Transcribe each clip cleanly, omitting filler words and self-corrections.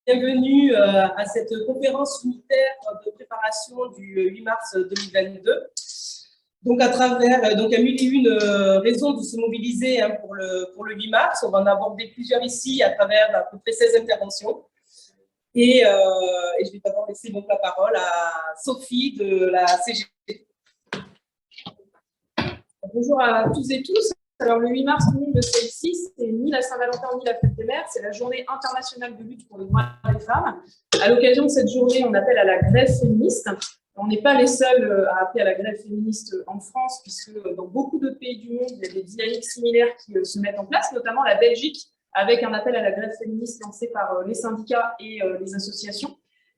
Bienvenue à cette conférence unitaire de préparation du 8 mars 2022. Donc, à travers donc, à mille et une raisons de se mobiliser pour le 8 mars, on va en aborder plusieurs ici à travers à peu près 16 interventions. Et je vais d'abord laisser donc la parole à Sophie de la CGT. Bonjour à tous et tous. Alors, le 8 mars, tout le monde le sait ici, c'est ni la Saint-Valentin ni la fête des mères, c'est la journée internationale de lutte pour les droits des femmes. À l'occasion de cette journée, on appelle à la grève féministe. On n'est pas les seuls à appeler à la grève féministe en France, puisque dans beaucoup d'autres pays du monde, il y a des dynamiques similaires qui se mettent en place, notamment la Belgique, avec un appel à la grève féministe lancé par les syndicats et les associations.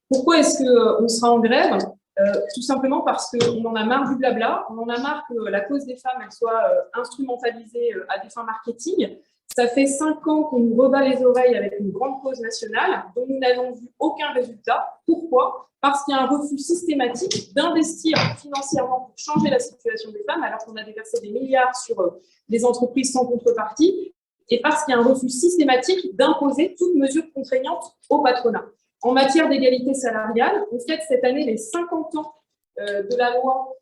Pourquoi est-ce qu'on sera en grève ? Tout simplement parce qu'on en a marre du blabla, on en a marre que la cause des femmes elle soit instrumentalisée à des fins marketing. Ça fait 5 ans qu'on nous rebat les oreilles avec une grande cause nationale dont nous n'avons vu aucun résultat. Pourquoi ? Parce qu'il y a un refus systématique d'investir financièrement pour changer la situation des femmes, alors qu'on a déversé des milliards sur les entreprises sans contrepartie, et parce qu'il y a un refus systématique d'imposer toute mesure contraignante au patronat. En matière d'égalité salariale, on fête cette année les 50 ans de la loi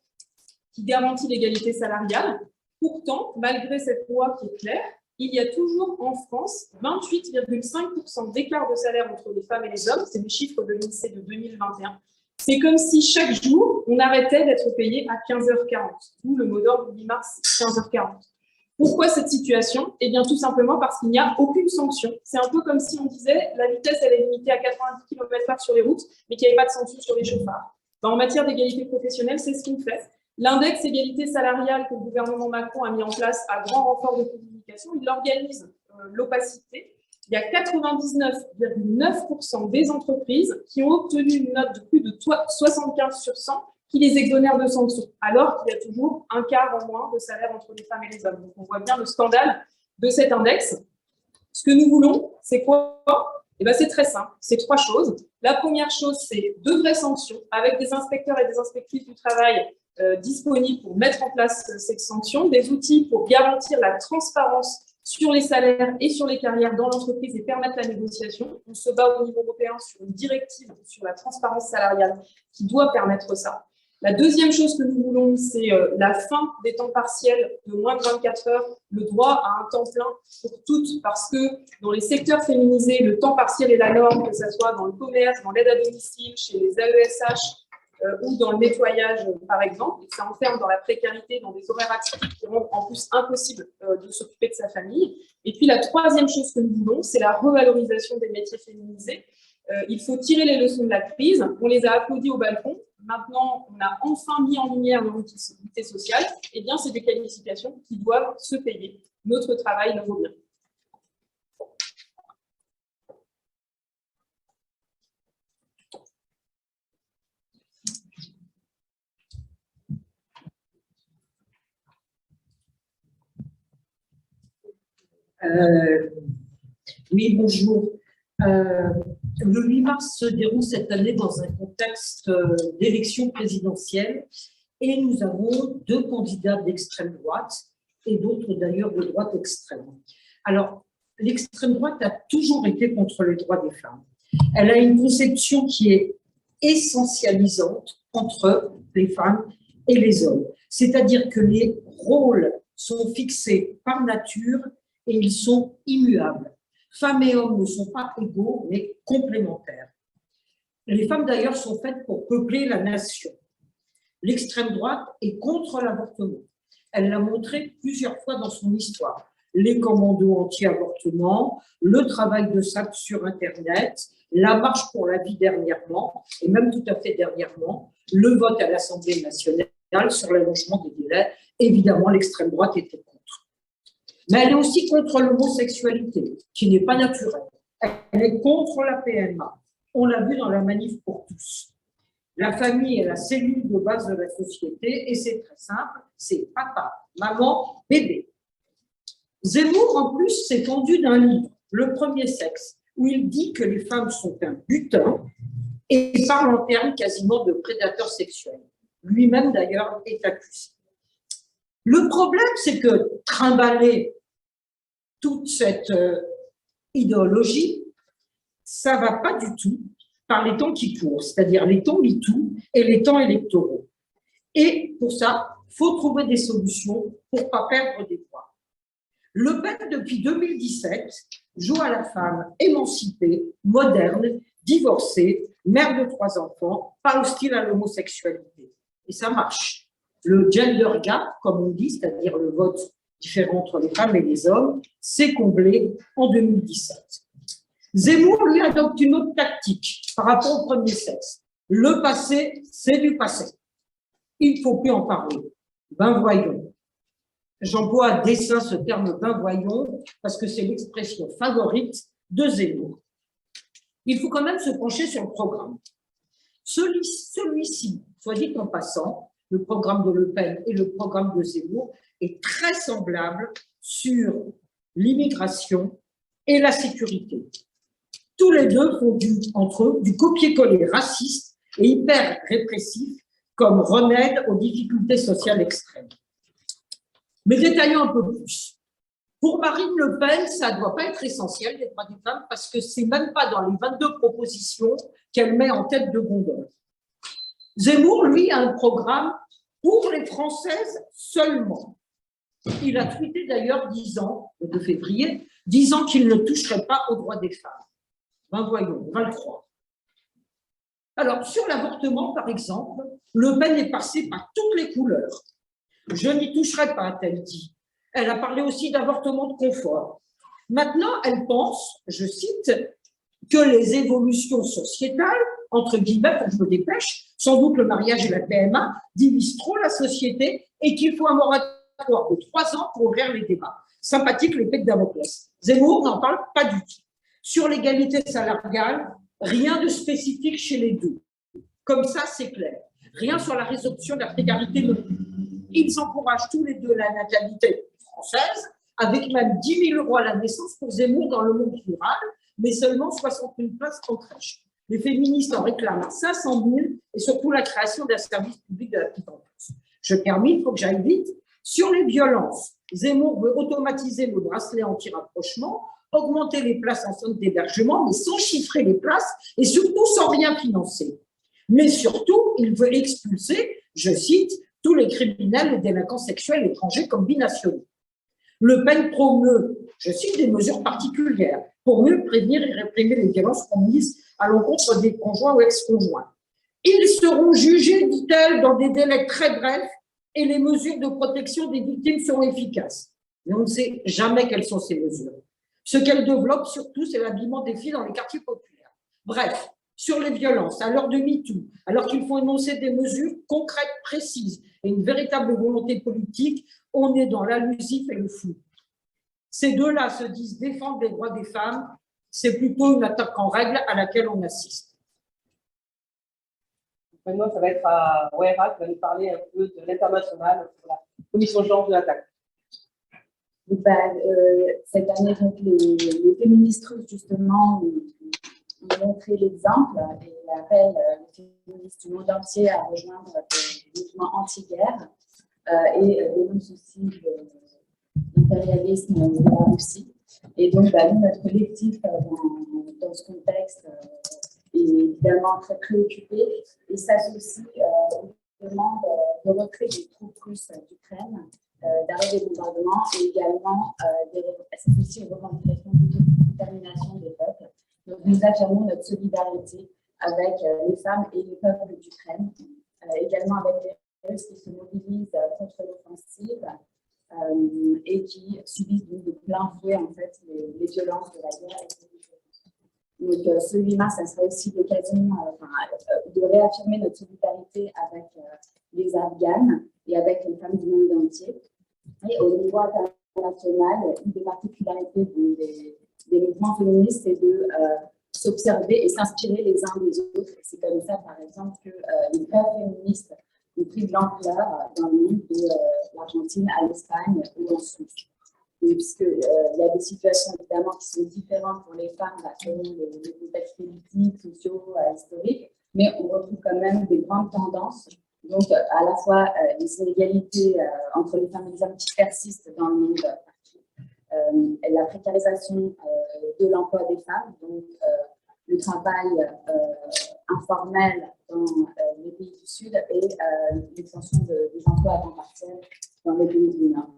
qui garantit l'égalité salariale. Pourtant, malgré cette loi qui est claire, il y a toujours en France 28,5% d'écart de salaire entre les femmes et les hommes. C'est les chiffres de l'INSEE de 2021. C'est comme si chaque jour, on arrêtait d'être payé à 15h40. D'où le mot d'ordre du 8 mars, 15h40. Pourquoi cette situation ? Eh bien, tout simplement parce qu'il n'y a aucune sanction. C'est un peu comme si on disait la vitesse, elle est limitée à 90 km/h sur les routes, mais qu'il n'y avait pas de sanction sur les chauffards. En matière d'égalité professionnelle, c'est ce qu'on fait. L'index égalité salariale que le gouvernement Macron a mis en place à grand renfort de communication, il organise l'opacité. Il y a 99,9% des entreprises qui ont obtenu une note de plus de 75 sur 100 qui les exonèrent de sanctions, alors qu'il y a toujours un quart en moins de salaire entre les femmes et les hommes. Donc, on voit bien le scandale de cet index. Ce que nous voulons, c'est quoi ? Eh bien, c'est très simple. C'est 3 choses. La première chose, c'est de vraies sanctions, avec des inspecteurs et des inspectrices du travail disponibles pour mettre en place ces sanctions, des outils pour garantir la transparence sur les salaires et sur les carrières dans l'entreprise et permettre la négociation. On se bat au niveau européen sur une directive sur la transparence salariale qui doit permettre ça. La deuxième chose que nous voulons, c'est la fin des temps partiels de moins de 24 heures, le droit à un temps plein pour toutes, parce que dans les secteurs féminisés, le temps partiel est la norme, que ce soit dans le commerce, dans l'aide à domicile, chez les AESH ou dans le nettoyage, par exemple. Et ça enferme dans la précarité, dans des horaires atypiques qui rendent en plus impossible de s'occuper de sa famille. Et puis la troisième chose que nous voulons, c'est la revalorisation des métiers féminisés. Il faut tirer les leçons de la crise. On les a applaudis au balcon. Maintenant, on a enfin mis en lumière l'utilité sociale. Eh bien, c'est des qualifications qui doivent se payer. Notre travail le vaut bien. Oui, bonjour. Le 8 mars se déroule cette année dans un contexte d'élection présidentielle et nous avons 2 candidats d'extrême droite et d'autres d'ailleurs de droite extrême. Alors, l'extrême droite a toujours été contre les droits des femmes. Elle a une conception qui est essentialisante entre les femmes et les hommes. C'est-à-dire que les rôles sont fixés par nature et ils sont immuables. Femmes et hommes ne sont pas égaux, mais complémentaires. Les femmes, d'ailleurs, sont faites pour peupler la nation. L'extrême droite est contre l'avortement. Elle l'a montré plusieurs fois dans son histoire. Les commandos anti-avortement, le travail de sac sur Internet, la marche pour la vie dernièrement, et même tout à fait dernièrement, le vote à l'Assemblée nationale sur l'allongement des délais. Évidemment, l'extrême droite était contre. Mais elle est aussi contre l'homosexualité, qui n'est pas naturelle. Elle est contre la PMA. On l'a vu dans la manif pour tous. La famille est la cellule de base de la société et c'est très simple, c'est papa, maman, bébé. Zemmour, en plus, s'est fendu d'un livre, Le premier sexe, où il dit que les femmes sont un butin et parle en termes quasiment de prédateurs sexuels. Lui-même, d'ailleurs, est accusé. Le problème, c'est que trimballer toute cette idéologie, ça ne va pas du tout par les temps qui courent, c'est-à-dire les temps MeToo et les temps électoraux. Et pour ça, il faut trouver des solutions pour ne pas perdre des voix. Le Pen, depuis 2017, joue à la femme émancipée, moderne, divorcée, mère de 3 enfants, pas hostile à l'homosexualité. Et ça marche. Le gender gap, comme on dit, c'est-à-dire le vote différent entre les femmes et les hommes, s'est comblé en 2017. Zemmour, lui, adopte une autre tactique par rapport au premier sexe. Le passé, c'est du passé. Il ne faut plus en parler. Ben voyons. J'emploie à dessein ce terme « ben voyons » parce que c'est l'expression favorite de Zemmour. Il faut quand même se pencher sur le programme. Celui-ci, soit dit en passant, le programme de Le Pen et le programme de Zemmour, est très semblable sur l'immigration et la sécurité. Tous les deux font entre eux du copier-coller raciste et hyper répressif comme remède aux difficultés sociales extrêmes. Mais détaillons un peu plus. Pour Marine Le Pen, ça ne doit pas être essentiel, les droits des femmes, parce que ce n'est même pas dans les 22 propositions qu'elle met en tête de gondole. Zemmour, lui, a un programme pour les Françaises seulement. Il a tweeté d'ailleurs disant, le 2 février, disant qu'il ne toucherait pas aux droits des femmes. Ben voyons, on va le croire. Alors, sur l'avortement, par exemple, Le Pen est passé par toutes les couleurs. Je n'y toucherai pas, a-t-elle dit. Elle a parlé aussi d'avortement de confort. Maintenant, elle pense, je cite, que les évolutions sociétales, entre guillemets, pour que je me dépêche, sans doute le mariage et la PMA, divisent trop la société et qu'il faut un moratoire de 3 ans pour ouvrir les débats. Sympathique l'épée de Damoclès. Zemmour n'en parle pas du tout. Sur l'égalité salariale, rien de spécifique chez les deux. Comme ça, c'est clair. Rien sur la résolution de la précarité non plus. Ils encouragent tous les deux la natalité française, avec même 10 000 € à la naissance pour Zemmour dans le monde rural, mais seulement 60 000 places en crèche. Les féministes en réclament 500 000 et surtout la création d'un service public de la petite enfance. Je termine, il faut que j'aille vite. Sur les violences, Zemmour veut automatiser le bracelet anti-rapprochement, augmenter les places en centre d'hébergement, mais sans chiffrer les places et surtout sans rien financer. Mais surtout, il veut expulser, je cite, tous les criminels et délinquants sexuels étrangers comme binationaux. Le Pen promeut, je cite, des mesures particulières pour mieux prévenir et réprimer les violences commises à l'encontre des conjoints ou ex-conjoints. Ils seront jugés, dit-elle, dans des délais très brefs et les mesures de protection des victimes seront efficaces. Mais on ne sait jamais quelles sont ces mesures. Ce qu'elle développe surtout, c'est l'habillement des filles dans les quartiers populaires. Bref, sur les violences, à l'heure de MeToo, alors qu'il faut énoncer des mesures concrètes, précises et une véritable volonté politique, on est dans l'allusif et le flou. Ces deux-là se disent défendre les droits des femmes, c'est plutôt une attaque en règle à laquelle on assiste. Maintenant, ça va être à Waira qui va nous parler un peu de l'international pour la commission genre de l'attaque. Cette année, donc, les féministes russes, justement, ont montré l'exemple et appellent les féministes du monde entier à rejoindre le mouvement anti-guerre et dénoncent aussi l'impérialisme de la Russie. Et donc, nous, notre collectif, dans ce contexte, est évidemment très préoccupé et s'associe aux demandes de retrait des troupes russes d'Ukraine, d'arrêt des bombardements et également s'associe aux revendications d'autodétermination des peuples. Donc, nous affirmons notre solidarité avec les femmes et les peuples d'Ukraine, également avec les Russes qui se mobilisent contre l'offensive et qui subissent de plein fouet en fait, les violences de la guerre. Donc, ce 8 mars, ça sera aussi l'occasion de réaffirmer notre solidarité avec les Afghanes et avec les femmes du monde entier. Et au niveau international, une des particularités des mouvements féministes, c'est de s'observer et s'inspirer les uns des autres. C'est comme ça, par exemple, que les femmes féministes ont pris de l'ampleur dans le monde de l'Argentine à l'Espagne ou en Suisse. Puisqu'il y a des situations évidemment qui sont différentes pour les femmes selon les contextes politiques, sociaux, historiques, mais on retrouve quand même des grandes tendances. Donc, à la fois les inégalités entre les femmes et les hommes qui persistent dans le monde partout, la précarisation de l'emploi des femmes, donc le travail informel dans les pays du Sud et l'extension des emplois à temps partiel dans les pays du Nord.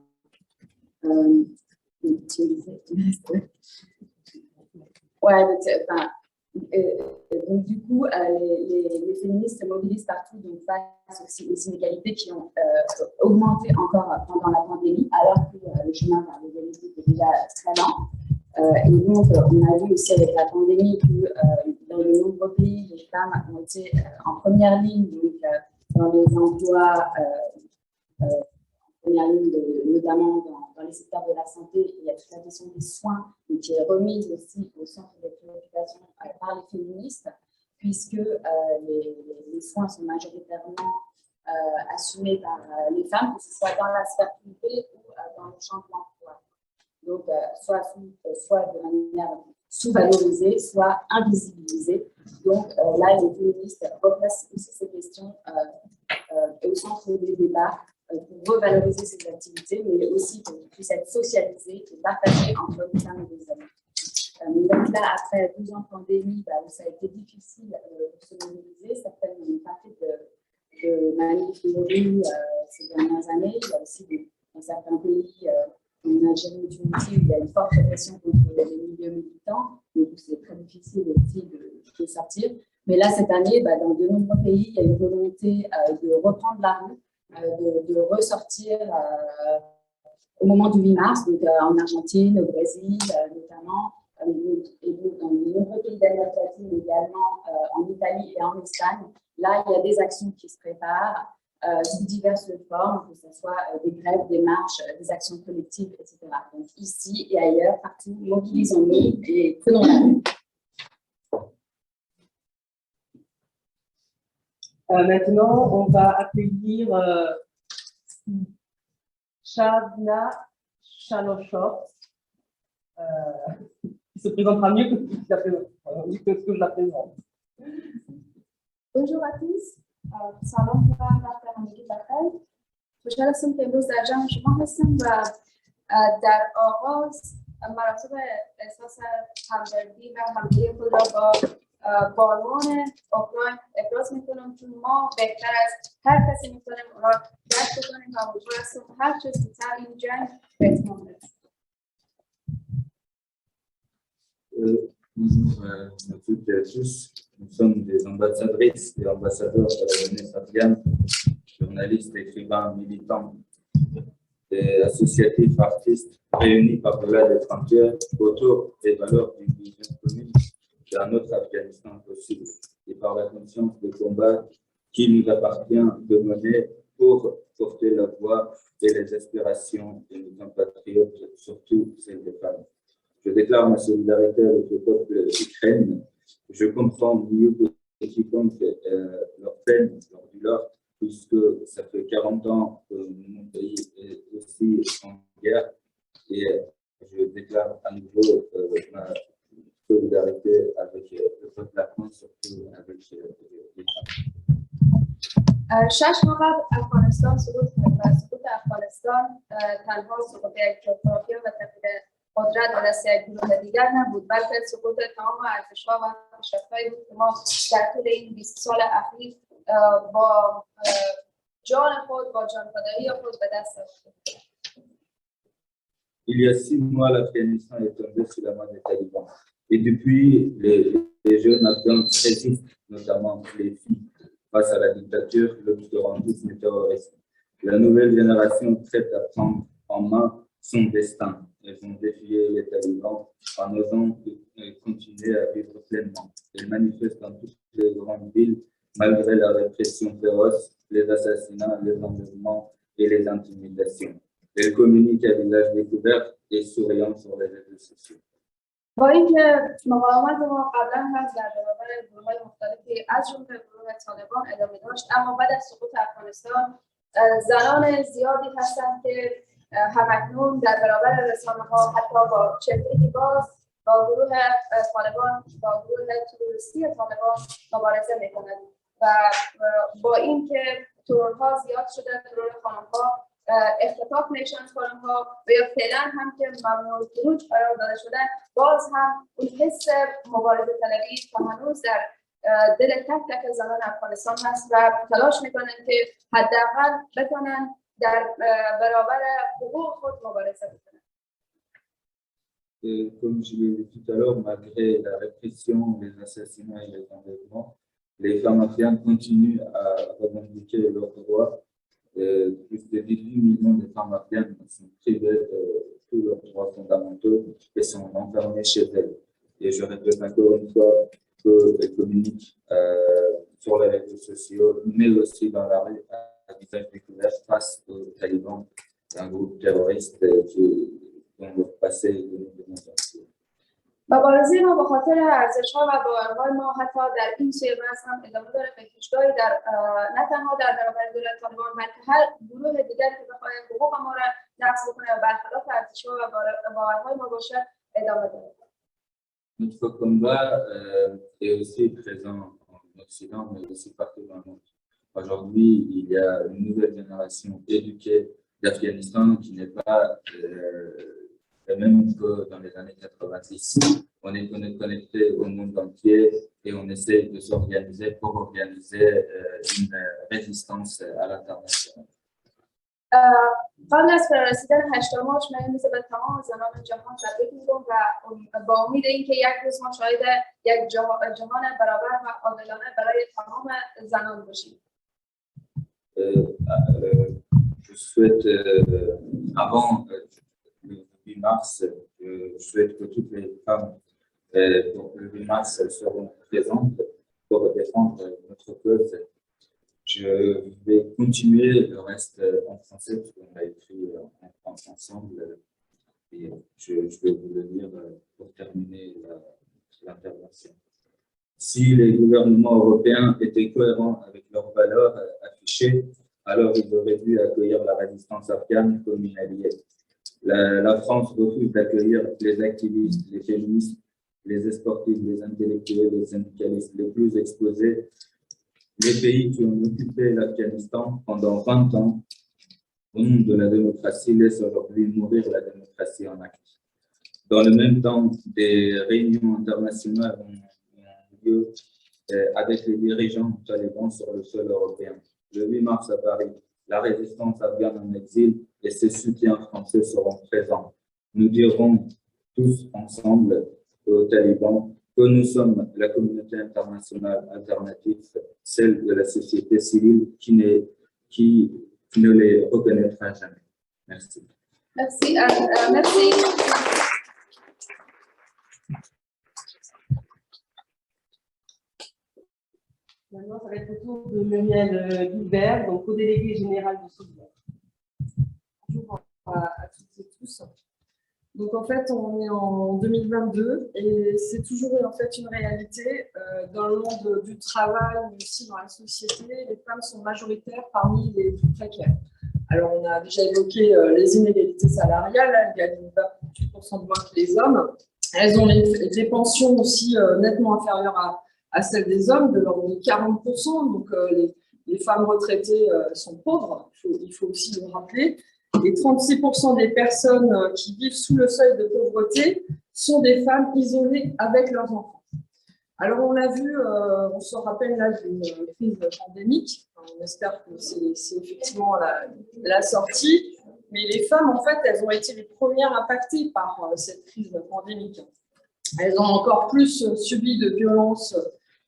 Donc, du coup, les féministes se mobilisent partout donc, face aux inégalités qui ont augmenté encore pendant la pandémie, alors que le chemin vers l'égalité était déjà très lent. Et donc, on a vu aussi avec la pandémie que dans de nombreux pays, les femmes ont été en première ligne, donc dans les emplois, en première ligne, notamment dans les secteurs de la santé. Il y a toute la question des soins, qui est remise aussi au centre des préoccupations par les féministes, puisque les soins sont majoritairement assumés par les femmes, que ce soit dans la sphère privée ou dans le champ de l'emploi. Donc, soit de manière sous-valorisée, soit invisibilisée. Donc, là, les féministes replacent aussi ces questions au centre des débats pour revaloriser ces activités, mais aussi pour qu'elles puissent être socialisées et partagées entre les femmes et les hommes. Donc là, après 12 ans de pandémie, ça a été difficile de se mobiliser. Certaines n'ont pas fait de manifs de rue ces dernières années. Il y a aussi dans certains pays, en Algérie ou Tunisie, où il y a une forte répression contre les milieux militants. Donc c'est très difficile aussi de sortir. Mais là, cette année, dans de nombreux pays, il y a une volonté de reprendre la rue, de ressortir au moment du 8 mars, donc en Argentine, au Brésil notamment, et donc dans de nombreux pays d'Amérique latine également, en Italie et en Espagne. Là, il y a des actions qui se préparent sous diverses formes, que ce soit des grèves, des marches, des actions collectives, etc. Donc ici et ailleurs, partout, mobilisons-nous et prenons la rue. Maintenant, on va accueillir Shavna Chalochov, qui se présentera mieux que ce que je la présente. Bonjour à tous. سلام می‌کنم وقت همگی بخیر. خوشحال هستم که امروز در جمع شما هستم و در آغاز مراتب احساس همدردی و همدلی خود را با بانوان اوکراین ابراز می‌کنم که ما بهتر از هر کسی می‌تونیم اون را درک بکنیم و امیدوار هستم که هر چه زودتر این جنگ به اتمام برسد. Bonjour à toutes et à tous. Nous sommes des ambassadrices et ambassadeurs de la jeunesse afghane, journalistes, écrivains, militants et associatifs artistes réunis par-delà des frontières autour des valeurs d'une vision commune d'un autre Afghanistan possible et par la conscience de combat qui nous appartient de mener pour porter la voix et les aspirations de nos compatriotes, surtout celles des femmes. Je déclare ma solidarité avec le peuple ukrainien. Je comprends mieux que quiconque leur peine, leur douleur, puisque ça fait 40 ans que mon pays est aussi en guerre et je déclare à nouveau ma solidarité avec le peuple afghan, surtout avec les femmes. 6 ماه قبل افغانستان سقوط کرد و سقوط افغانستان تنها سقوط یک جغرافیا و تغییر قدرت و دست یک گروه دیگر نبود، بلکه سقوط تمام ارزش‌ها و پیشرفت‌هایی بود که ما در طول این 20 سال اخیر با جان خود، با جان‌فدایی خود به دست آوردیم. Il y a 6 mois, l'Afghanistan est tombé sous la main des talibans. Et depuis, les jeunes Afghans résistent, notamment les filles, face à la dictature, l'obscurantisme et le terrorisme. La nouvelle génération prête à prendre en main son destin. Elles ont défié les talibans en osant continuer à vivre pleinement. Elles manifestent dans toutes les grandes villes, malgré la répression féroce, les assassinats, les enlèvements et les intimidations. Elles communiquent à visage découvert et souriant sur les réseaux sociaux. با اینکه مقاومت ما قبلا هم در برابر گروه‌های مختلفی از جمله گروه طالبان ادامه داشت، اما بعد از سقوط افغانستان زنان زیادی هستند که همکنون در برابر رسانه‌ها حتی با چهره‌ای باز با گروه طالبان، با گروه تروریستی طالبان مبارزه می‌کنند و با اینکه ترورها زیاد شده، ترور خانم‌ها اختطاف نشان خانم‌ها و یا فعلا هم که ممنوع الخروج قرار داده شدن، باز هم اون حس مبارزه طلبی تا هنوز در دل تک تک زنان افغانستان هست و تلاش میکنن که حداقل بتونن در برابر حقوق خود مبارزه بکنن. Comme je l'ai dit tout à l'heure, malgré la répression, les assassinats et les enlèvements, les femmes afghanes continuent à revendiquer leurs droits. Plus de 18 millions de femmes afghanes sont privées de tous leurs droits fondamentaux et sont enfermées chez elles. Et je répète encore une fois qu'elles communiquent sur les réseaux sociaux, mais aussi dans la rue à visage découvert face aux talibans, un groupe terroriste dont le passé est de démonstration. مبارزه ما به خاطر ارزش‌ها و باورهای ما حتی در این سیاق هم ادامه داره به پیشگاهی در نه تنها در برابر دولت طالبان بلکه هر گروه دیگری که بخواد حقوق ما را نقض بکنه و برخلاف ارزش‌ها و باورهای ما باشه ادامه داره. Notre combat est aussi présent en Occident, mais aussi partout dans le monde. Aujourd'hui, il y a une nouvelle génération éduquée d'Afghanistan qui n'est pas le même que dans les années 90. On est connecté au monde entier et on essaie de s'organiser pour organiser une résistance à l'international. قبل از فرارسیدن 8 مارچ من این روز به تمام زنان جهان تبریک میگم و با امید اینکه یک روز ما شاهد یک جهان برابر و عادلانه برای تمام زنان باشیم. Je souhaite, avant le 8 mars, je souhaite que toutes les femmes pour le 8 mars seront présentes pour défendre notre cause. Je vais continuer le reste en français parce qu'on a écrit ensemble et je vais vous le lire pour terminer l'intervention. Si les gouvernements européens étaient cohérents avec leurs valeurs affichées, alors ils auraient dû accueillir la résistance afghane comme une alliée. La France refuse d'accueillir les activistes, les féministes, les sportifs, les intellectuels, les syndicalistes les plus exposés. Les pays qui ont occupé l'Afghanistan pendant 20 ans au nom de la démocratie laissent aujourd'hui mourir la démocratie en acte. Dans le même temps, des réunions internationales ont lieu avec les dirigeants talibans sur le sol européen. Le 8 mars à Paris, la résistance afghane en exil et ses soutiens français seront présents. Nous dirons tous ensemble aux talibans que nous sommes la communauté internationale alternative, celle de la société civile qui ne les reconnaîtra jamais. Merci. Merci. Merci. Maintenant, ça va être au tour de Muriel Guibert, donc co-déléguée générale du Solidaire. Bonjour à toutes et tous. Donc en fait, on est en 2022 et c'est toujours en fait une réalité dans le monde du travail, mais aussi dans la société. Les femmes sont majoritaires parmi les plus précaires. Alors on a déjà évoqué les inégalités salariales, elles gagnent 28% de moins que les hommes. Elles ont des pensions aussi nettement inférieures à celles des hommes, de l'ordre de 40%. Donc les femmes retraitées sont pauvres, il faut aussi le rappeler. Et 36% des personnes qui vivent sous le seuil de pauvreté sont des femmes isolées avec leurs enfants. Alors on l'a vu, on se rappelle là d'une crise pandémique, on espère que c'est effectivement la sortie, mais les femmes en fait elles ont été les premières impactées par cette crise pandémique. Elles ont encore plus subi de violences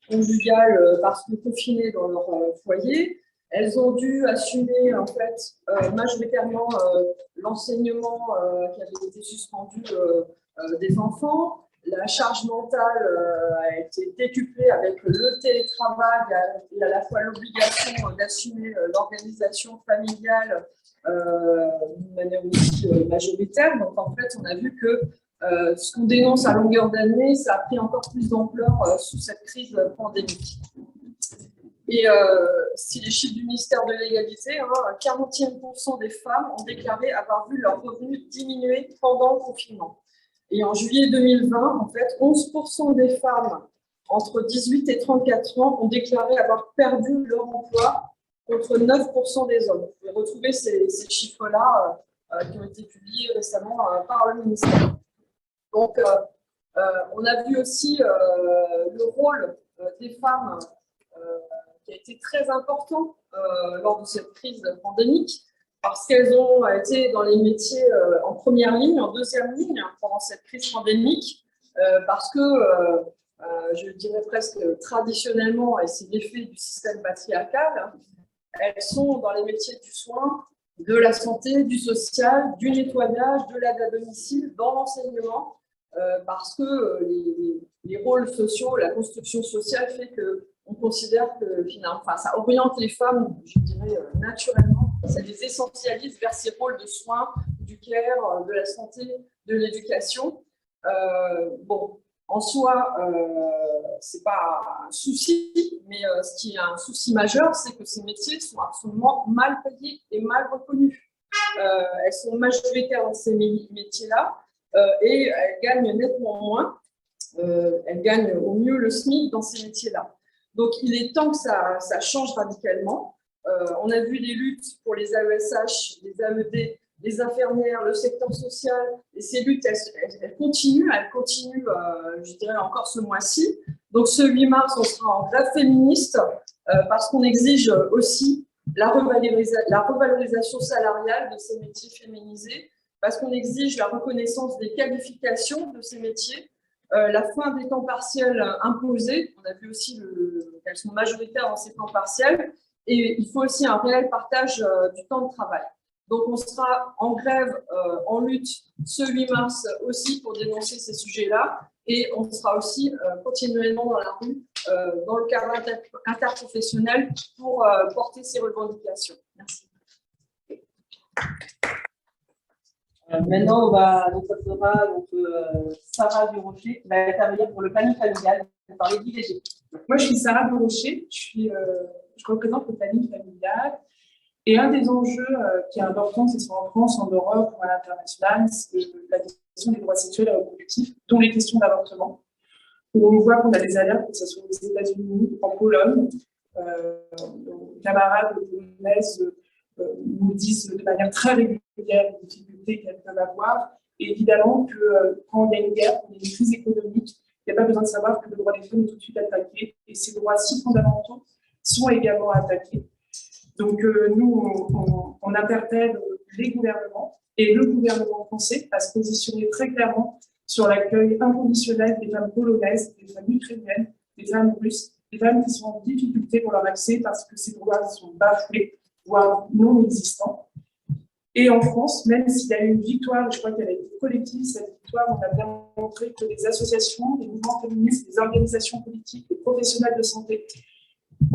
conjugales parce que confinées dans leur foyer. Elles ont dû assumer en fait majoritairement l'enseignement qui avait été suspendu des enfants. La charge mentale a été décuplée avec le télétravail et à la fois l'obligation d'assumer l'organisation familiale d'une manière aussi majoritaire. Donc en fait, on a vu que ce qu'on dénonce à longueur d'année, ça a pris encore plus d'ampleur sous cette crise pandémique. Et si les chiffres du ministère de l'égalité, 41% des femmes ont déclaré avoir vu leurs revenus diminuer pendant le confinement. Et en juillet 2020, en fait, 11% des femmes entre 18 et 34 ans ont déclaré avoir perdu leur emploi contre 9% des hommes. Vous pouvez retrouver ces chiffres-là qui ont été publiés récemment par le ministère. Donc, on a vu aussi le rôle des femmes qui a été très important lors de cette crise pandémique, parce qu'elles ont été dans les métiers en première ligne, en deuxième ligne pendant cette crise pandémique, parce que, je dirais presque traditionnellement, et c'est l'effet du système patriarcal, elles sont dans les métiers du soin, de la santé, du social, du nettoyage, de l'aide à domicile, dans l'enseignement, parce que les rôles sociaux, la construction sociale fait qu'on considère que finalement, ça oriente les femmes, je dirais naturellement, ça les essentialise vers ces rôles de soins, du care, de la santé, de l'éducation. Bon, en soi, c'est pas un souci, mais ce qui est un souci majeur, c'est que ces métiers sont absolument mal payés et mal reconnus. Elles sont majoritaires dans ces métiers-là et elles gagnent nettement moins. Elles gagnent au mieux le SMIC dans ces métiers-là. Donc, il est temps que ça change radicalement. On a vu les luttes pour les AESH, les AED, les infirmières, le secteur social, et ces luttes, elles continuent, je dirais, encore ce mois-ci. Donc, ce 8 mars, on sera en grève féministe parce qu'on exige aussi la revalorisation salariale de ces métiers féminisés, parce qu'on exige la reconnaissance des qualifications de ces métiers, la fin des temps partiels imposés. On a vu aussi qu'elles sont majoritaires dans ces temps partiels, et il faut aussi un réel partage du temps de travail. Donc, on sera en grève, en lutte ce 8 mars aussi pour dénoncer ces sujets-là. Et on sera aussi continuellement dans la rue, dans le cadre interprofessionnel pour porter ces revendications. Merci. Maintenant, on sera Sarah Durocher qui va intervenir pour le planning familial. On va parler d'IVG. Moi, je suis Sarah Durocher, je représente le planning familial. Et un des enjeux qui est important, que ce soit en France, en Europe ou à l'international, c'est la question des droits sexuels et reproductifs, dont les questions d'avortement, où on voit qu'on a des alertes, que ce soit aux États-Unis, en Pologne. Nos camarades polonaises nous disent de manière très régulière les difficultés qu'elles peuvent avoir. Et évidemment que quand il y a une guerre, quand il y a une crise économique, il n'y a pas besoin de savoir que le droit des femmes est tout de suite attaqué. Et ces droits si fondamentaux sont également attaqués. Donc, nous, on interpelle les gouvernements et le gouvernement français à se positionner très clairement sur l'accueil inconditionnel des femmes polonaises, des femmes ukrainiennes, des femmes russes, des femmes qui sont en difficulté pour leur accès parce que ces droits sont bafoués, voire non existants. Et en France, même s'il y a eu une victoire, je crois qu'elle a été collective, cette victoire, on a bien montré que les associations, les mouvements féministes, les organisations politiques, les professionnels de santé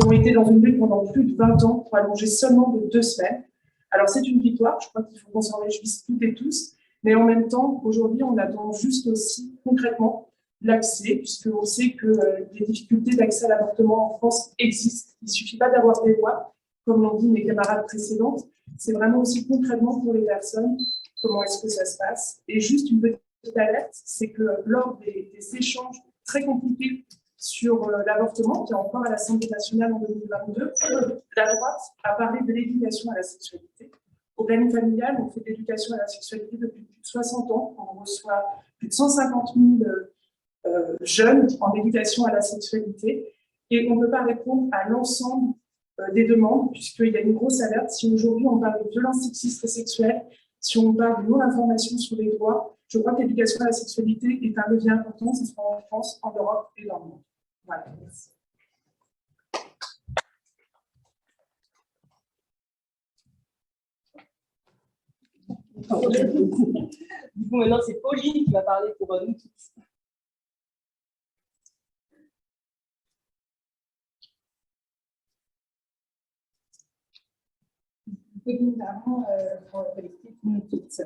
ont été dans une lutte pendant plus de 20 ans pour allonger seulement de 2 semaines. Alors, c'est une victoire, je crois qu'il faut qu'on s'en réjouisse toutes et tous, mais en même temps, aujourd'hui, on attend juste aussi concrètement l'accès, puisqu'on sait que les difficultés d'accès à l'avortement en France existent. Il ne suffit pas d'avoir des lois, comme l'ont dit mes camarades précédentes, c'est vraiment aussi concrètement pour les personnes, comment est-ce que ça se passe. Et juste une petite alerte, c'est que lors des échanges très compliqués sur l'avortement, qui est encore à l'Assemblée nationale en 2022, la droite a parlé de l'éducation à la sexualité. Au planning familial, on fait de l'éducation à la sexualité depuis plus de 60 ans. On reçoit plus de 150 000 jeunes en éducation à la sexualité. Et on ne peut pas répondre à l'ensemble des demandes, puisqu'il y a une grosse alerte. Si aujourd'hui on parle de violences sexistes et sexuelles, si on parle de non-information sur les droits, je crois que l'éducation à la sexualité est un levier important, que ce soit en France, en Europe et dans le monde. Voilà, merci. Du coup, maintenant, c'est Pauline qui va parler pour nous tous. Pauline Parent pour le collectif Nous Toutes.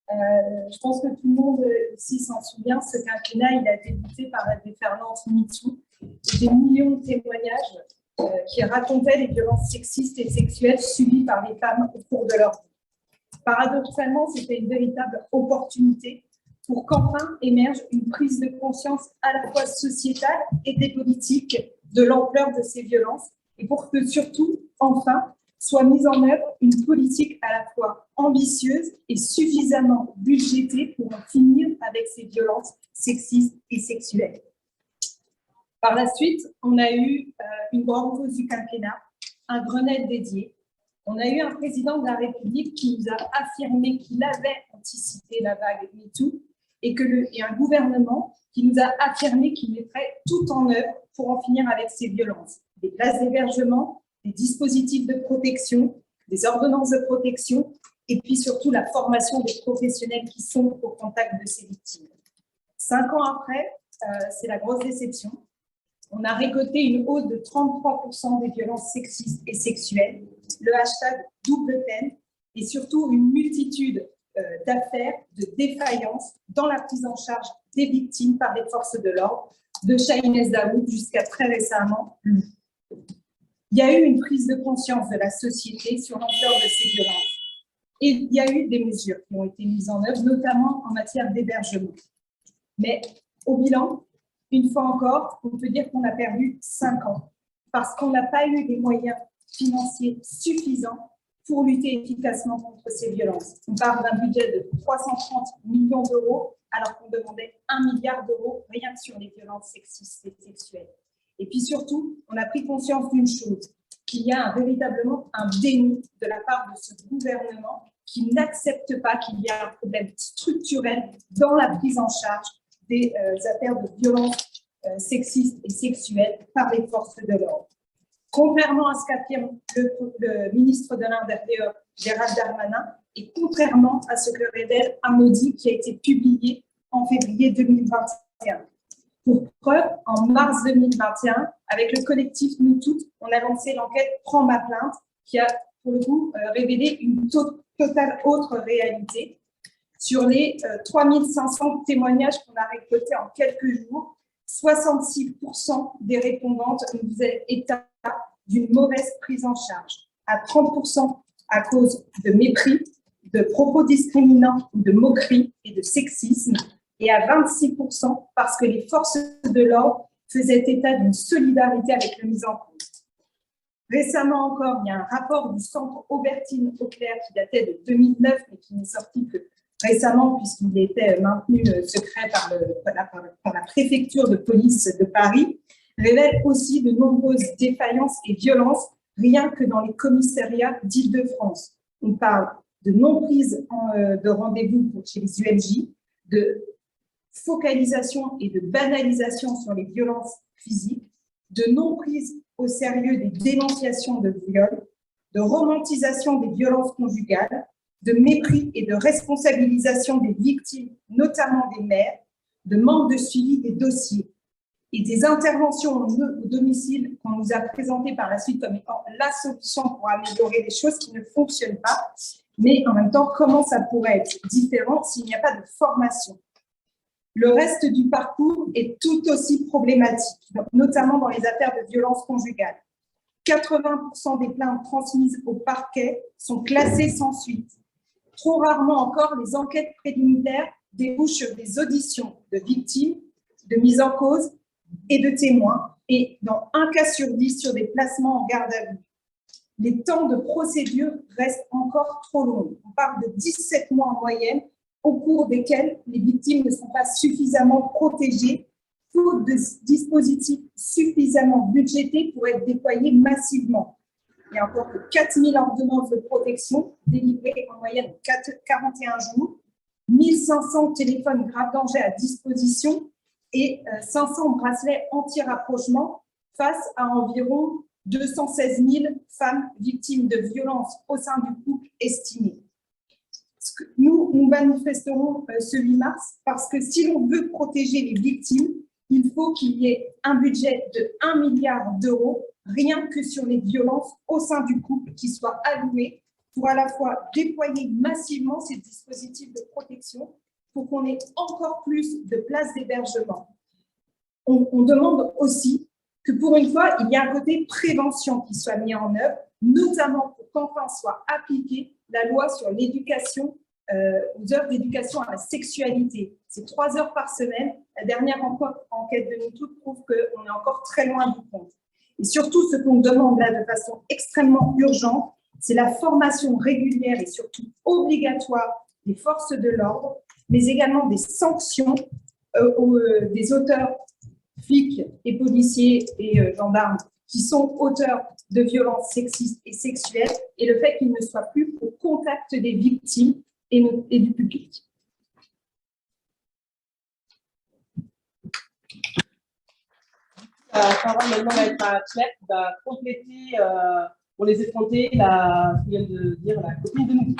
Je pense que tout le monde ici s'en souvient, ce quinquennat il a été débuté par la déferlante MeToo, des millions de témoignages qui racontaient les violences sexistes et sexuelles subies par les femmes au cours de leur vie. Paradoxalement, c'était une véritable opportunité pour qu'enfin émerge une prise de conscience à la fois sociétale et des politiques de l'ampleur de ces violences et pour que surtout enfin, soit mise en œuvre une politique à la fois ambitieuse et suffisamment budgétée pour en finir avec ces violences sexistes et sexuelles. Par la suite, on a eu une grande cause du quinquennat, un Grenelle dédié. On a eu un président de la République qui nous a affirmé qu'il avait anticipé la vague MeToo et un gouvernement qui nous a affirmé qu'il mettrait tout en œuvre pour en finir avec ces violences. Des places d'hébergement, des dispositifs de protection, des ordonnances de protection et puis surtout la formation des professionnels qui sont au contact de ces victimes. 5 ans après, c'est la grosse déception. On a récolté une hausse de 33% des violences sexistes et sexuelles, le hashtag double peine et surtout une multitude d'affaires de défaillance dans la prise en charge des victimes par les forces de l'ordre, de Chahinez Daoud jusqu'à très récemment Lou. Il y a eu une prise de conscience de la société sur l'ampleur de ces violences. Et il y a eu des mesures qui ont été mises en œuvre, notamment en matière d'hébergement. Mais au bilan, une fois encore, on peut dire qu'on a perdu 5 ans parce qu'on n'a pas eu les moyens financiers suffisants pour lutter efficacement contre ces violences. On parle d'un budget de 330 millions d'euros alors qu'on demandait 1 milliard d'euros rien que sur les violences sexistes et sexuelles. Et puis surtout, on a pris conscience d'une chose, qu'il y a véritablement un déni de la part de ce gouvernement qui n'accepte pas qu'il y a un problème structurel dans la prise en charge des affaires de violences sexistes et sexuelles par les forces de l'ordre. Contrairement à ce qu'affirme le ministre de l'Intérieur, Gérald Darmanin, et contrairement à ce que révèle un audit qui a été publié en février 2021. Pour preuve, en mars 2021, avec le collectif Nous Toutes, on a lancé l'enquête Prends ma plainte, qui a pour le coup révélé une totale autre réalité. Sur les 3500 témoignages qu'on a récoltés en quelques jours, 66% des répondantes nous faisaient état d'une mauvaise prise en charge, à 30% à cause de mépris, de propos discriminants ou de moqueries et de sexisme, et à 26% parce que les forces de l'ordre faisaient état d'une solidarité avec le mis en cause. Récemment encore, il y a un rapport du centre Aubertine-Auclair qui datait de 2009, mais qui n'est sorti que récemment puisqu'il était maintenu secret par la préfecture de police de Paris, révèle aussi de nombreuses défaillances et violences rien que dans les commissariats d'Île-de-France. On parle de non-prise de rendez-vous chez les UMJ, de focalisation et de banalisation sur les violences physiques, de non-prise au sérieux des dénonciations de viol, de romantisation des violences conjugales, de mépris et de responsabilisation des victimes, notamment des mères, de manque de suivi des dossiers et des interventions au domicile qu'on nous a présentées par la suite comme étant la solution pour améliorer les choses qui ne fonctionnent pas. Mais en même temps, comment ça pourrait être différent s'il n'y a pas de formation? Le reste du parcours est tout aussi problématique, notamment dans les affaires de violence conjugale. 80% des plaintes transmises au parquet sont classées sans suite. Trop rarement encore, les enquêtes préliminaires débouchent sur des auditions de victimes, de mises en cause et de témoins, et dans 1 cas sur 10 sur des placements en garde à vue. Les temps de procédure restent encore trop longs. On parle de 17 mois en moyenne, au cours desquels les victimes ne sont pas suffisamment protégées, faute de dispositifs suffisamment budgétés pour être déployés massivement. Il y a encore que 4000 ordonnances de protection délivrées en moyenne 41 jours, 1500 téléphones grave danger à disposition et 500 bracelets anti-rapprochement face à environ 216 000 femmes victimes de violences au sein du couple estimées. Nous manifesterons ce 8 mars parce que si l'on veut protéger les victimes, il faut qu'il y ait un budget de 1 milliard d'euros rien que sur les violences au sein du couple qui soit alloué pour à la fois déployer massivement ces dispositifs de protection pour qu'on ait encore plus de places d'hébergement. On demande aussi que pour une fois, il y a un côté prévention qui soit mis en œuvre, notamment pour qu'enfin soit appliquée la loi sur l'éducation, aux heures d'éducation à la sexualité. C'est 3 heures par semaine. La dernière enquête de nous toutes prouve qu'on est encore très loin du compte. Et surtout, ce qu'on demande là de façon extrêmement urgente, c'est la formation régulière et surtout obligatoire des forces de l'ordre, mais également des sanctions des auteurs, flics et policiers et gendarmes qui sont auteurs de violences sexistes et sexuelles, et le fait qu'ils ne soient plus au contact des victimes et du public. La parole maintenant va être à Claire qui va compléter pour les effronter ce que vient de dire la copine de nous.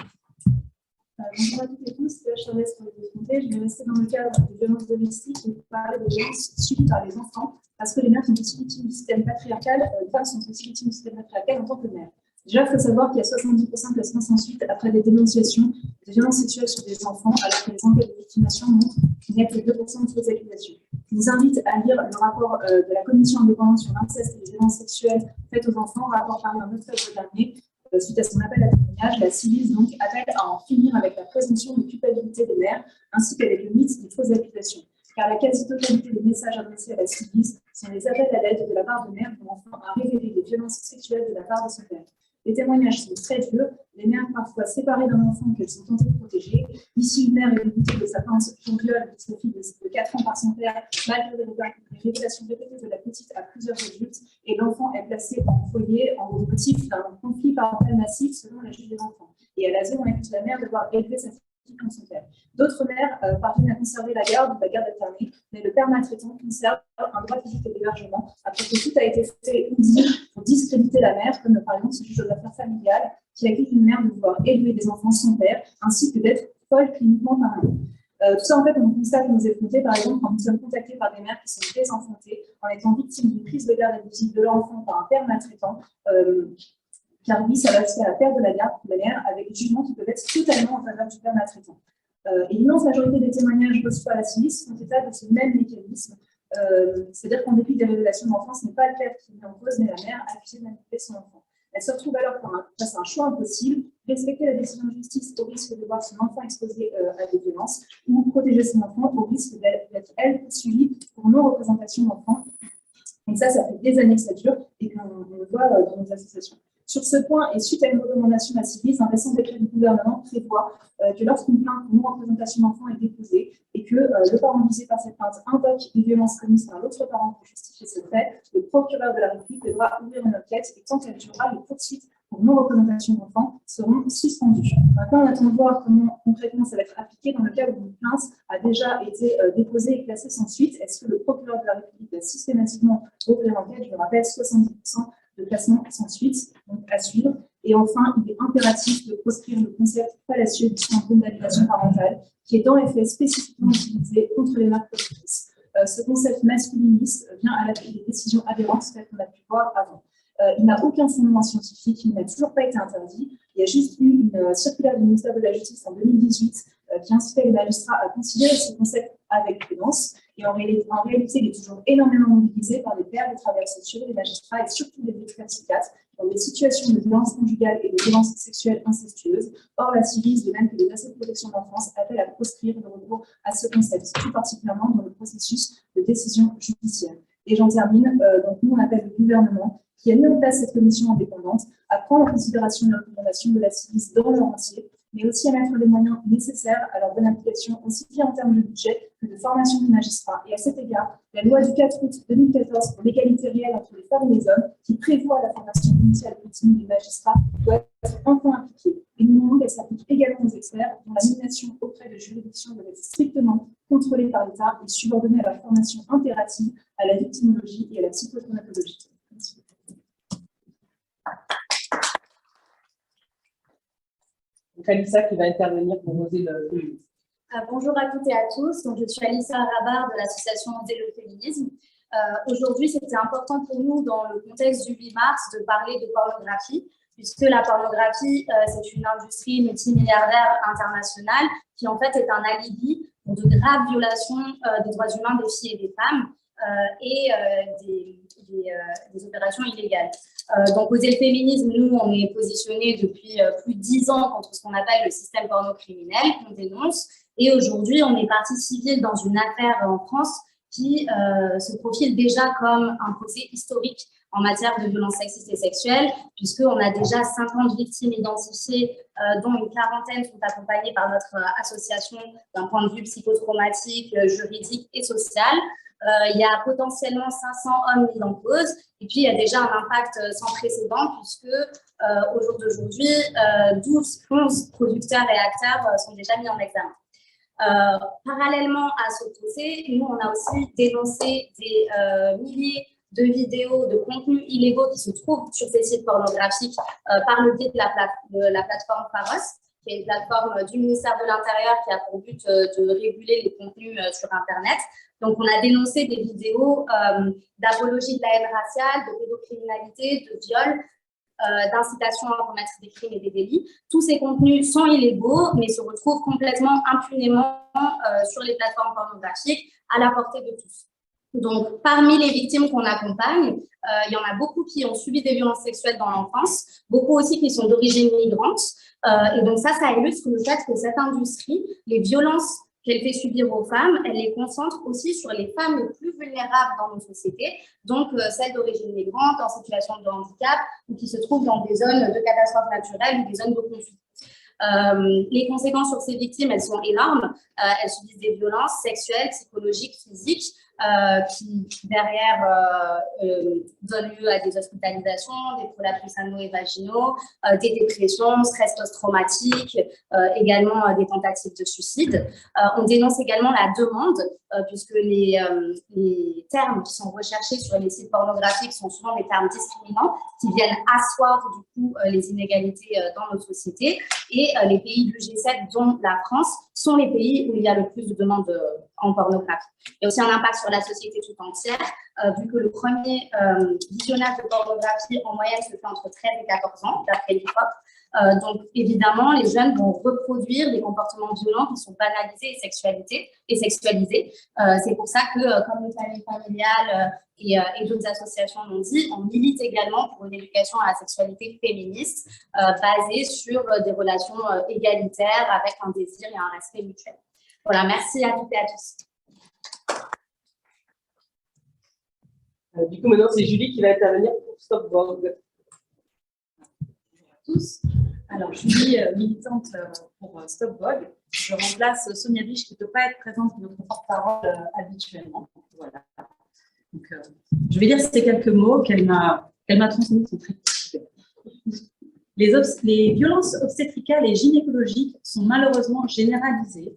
Bonjour à toutes et tous, je suis Charles pour les effronter. Je vais rester dans le cadre des violences domestiques et vous parler des violences subies par les enfants, parce que les mères sont aussi victimes du système patriarcal, les femmes sont aussi victimes du système patriarcal en tant que mères. Déjà, il faut savoir qu'il y a 70% de placements sans suite après des dénonciations de violences sexuelles sur des enfants, alors que les enquêtes de victimation montrent qu'il n'y a que 2% de fausses accusations. Je vous invite à lire le rapport de la Commission indépendante sur l'inceste et les violences sexuelles faites aux enfants, rapport paru en octobre dernier. Suite à son appel à témoignage, la Civis donc appelle à en finir avec la présomption de culpabilité des mères, ainsi qu'avec le mythe des fausses accusations. Car la quasi-totalité des messages adressés à la Civis sont des appels à l'aide de la part de mères dont l'enfant a révélé des violences sexuelles de la part de son père. Les témoignages sont très durs, les mères parfois séparées d'un enfant qu'elles sont tentées de protéger. Ici, une mère est victime de sa plainte pour viol de sa fille de 4 ans par son père, malgré les révélations répétées de la petite à plusieurs adultes, et l'enfant est placé en foyer en motif d'un conflit parental massif selon la juge des enfants. Et à la zone, on accuse la mère de devoir élever sa fille comme son père. D'autres mères parviennent à conserver la garde alternée, mais le père maltraitant conserve un droit physique et d'hébergement après que tout a été fait ou dit pour discréditer la mère, comme par exemple ce juge aux affaires familiales qui accuse une mère de vouloir élever des enfants sans père, ainsi que d'être folle cliniquement par un homme. Tout ça, en fait, on constate nos effrontés, par exemple, quand nous sommes contactés par des mères qui sont désenfantées en étant victimes d'une prise de garde abusive de leur enfant par un père maltraitant. Car oui, ça va jusqu'à la perte de la garde de la mère avec des jugements qui peuvent être totalement en faveur du père maltraitant. Et l'immense majorité des témoignages reçus par la Civis font état de ce même mécanisme. C'est-à-dire qu'en dépit des révélations de l'enfant, ce n'est pas le père qui met en cause, mais la mère accusée de manipuler son enfant. Elle se retrouve alors face à un choix impossible, respecter la décision de justice au risque de voir son enfant exposé à des violences, ou protéger son enfant au risque d'être, elle, poursuivie pour non-représentation d'enfant. Et ça fait des années que ça dure et qu'on le voit dans nos associations. Sur ce point, et suite à une recommandation de la Civis, un récent décret du gouvernement prévoit que lorsqu'une plainte pour non-représentation d'enfant est déposée et que le parent visé par cette plainte invoque une violence commise par l'autre parent pour justifier ce fait, le procureur de la République devra ouvrir une enquête et tant qu'elle durera, les poursuites pour non-représentation d'enfants seront suspendues. Maintenant, on attend de voir comment concrètement ça va être appliqué dans le cas où une plainte a déjà été déposée et classée sans suite. Est-ce que le procureur de la République va systématiquement ouvrir l'enquête? Je le rappelle, 70% de classement sans suite, donc à suivre. Et enfin, il est impératif de proscrire le concept fallacieux du syndrome d'aliénation parentale, qui est dans les faits spécifiquement utilisé contre les mères productrices. Ce concept masculiniste vient à l'appui des décisions aberrantes telles qu'on a pu voir avant. Il n'a aucun fondement scientifique, il n'a toujours pas été interdit. Il y a juste eu une circulaire du ministère de la Justice en 2018 qui incitait les magistrats à considérer ce concept avec prudence. Et en réalité, il est toujours énormément mobilisé par les pères, les travailleurs sociaux, les magistrats et surtout les experts psychiatres dans des situations de violence conjugale et de violence sexuelle incestueuse. Or, la Civis, de même que les associations de protection de l'enfance, appellent à proscrire le recours à ce concept, tout particulièrement dans le processus de décision judiciaire. Et j'en termine. Donc, nous, on appelle le gouvernement qui a mis en place cette commission indépendante à prendre en considération les recommandations de la Civis dans leur entier, mais aussi à mettre les moyens nécessaires à leur bonne application, aussi bien en termes de budget que de formation des magistrats. Et à cet égard, la loi du 4 août 2014 pour l'égalité réelle entre les femmes et les hommes, qui prévoit la formation initiale continue des magistrats, doit être enfin appliquée. Et nous demandons qu'elle s'applique également aux experts, dont la nomination auprès de juridictions doit être strictement contrôlée par l'État et subordonnée à la formation impérative à la victimologie et à la psychotraumatologie. Merci. Alissa qui va intervenir pour oser le féminisme. Bonjour à toutes et à tous. Donc, je suis Alissa Rabar de l'association Oser le féminisme. Aujourd'hui, c'était important pour nous, dans le contexte du 8 mars, de parler de pornographie, puisque la pornographie, c'est une industrie multimilliardaire internationale qui, en fait, est un alibi pour de graves violations des droits humains des filles et des femmes et des opérations illégales. Donc, Oser le féminisme, nous, on est positionnés depuis plus de 10 ans contre ce qu'on appelle le système porno-criminel, qu'on dénonce. Et aujourd'hui, on est partie civile dans une affaire en France qui se profile déjà comme un procès historique en matière de violences sexistes et sexuelles, puisqu'on a déjà 50 victimes identifiées, dont une quarantaine sont accompagnées par notre association d'un point de vue psychotraumatique, juridique et social. Il y a potentiellement 500 hommes mis en cause, et puis il y a déjà un impact sans précédent, puisque au jour d'aujourd'hui, 11 producteurs et acteurs sont déjà mis en examen. Parallèlement à ce procès, nous, on a aussi dénoncé des milliers de vidéos, de contenus illégaux qui se trouvent sur ces sites pornographiques par le biais de la plateforme Pharos, qui est une plateforme du ministère de l'Intérieur qui a pour but de réguler les contenus sur Internet. Donc, on a dénoncé des vidéos d'apologie de la haine raciale, de pédocriminalité, de viol, d'incitation à commettre des crimes et des délits. Tous ces contenus sont illégaux, mais se retrouvent complètement impunément sur les plateformes pornographiques à la portée de tous. Donc, parmi les victimes qu'on accompagne, il y en a beaucoup qui ont subi des violences sexuelles dans l'enfance, beaucoup aussi qui sont d'origine migrante. Et donc ça illustre le fait que cette industrie, les violences qu'elle fait subir aux femmes, elle les concentre aussi sur les femmes les plus vulnérables dans nos sociétés, donc celles d'origine migrante, en situation de handicap, ou qui se trouvent dans des zones de catastrophes naturelles ou des zones de conflit. Les conséquences sur ces victimes, elles sont énormes. Elles subissent des violences sexuelles, psychologiques, physiques, qui derrière donnent lieu à des hospitalisations, des prolapsus anaux et vaginaux, des dépressions, stress post-traumatique, également des tentatives de suicide. On dénonce également la demande, puisque les termes qui sont recherchés sur les sites pornographiques sont souvent des termes discriminants qui viennent asseoir du coup les inégalités dans notre société. Et les pays du G7, dont la France, sont les pays où il y a le plus de demandes en pornographie. Il y a aussi un impact sur la société tout entière, vu que le premier visionnage de pornographie en moyenne se fait entre 13 et 14 ans, d'après l'IFOP. Donc, évidemment, les jeunes vont reproduire des comportements violents qui sont banalisés et sexualisés. C'est pour ça que, comme le famille familiale et d'autres associations l'ont dit, on milite également pour une éducation à la sexualité féministe basée sur des relations égalitaires avec un désir et un respect mutuel. Voilà, merci à toutes et à tous. Du coup, maintenant, c'est Julie qui va intervenir pour Stop Vogue. Bonjour à tous. Alors, je suis militante pour Stop Vogue. Je remplace Sonia Biche qui ne peut pas être présente, notre porte-parole habituellement. Voilà. Donc, je vais dire ces quelques mots qu'elle m'a transmis, sont très précis. Les violences obstétricales et gynécologiques sont malheureusement généralisées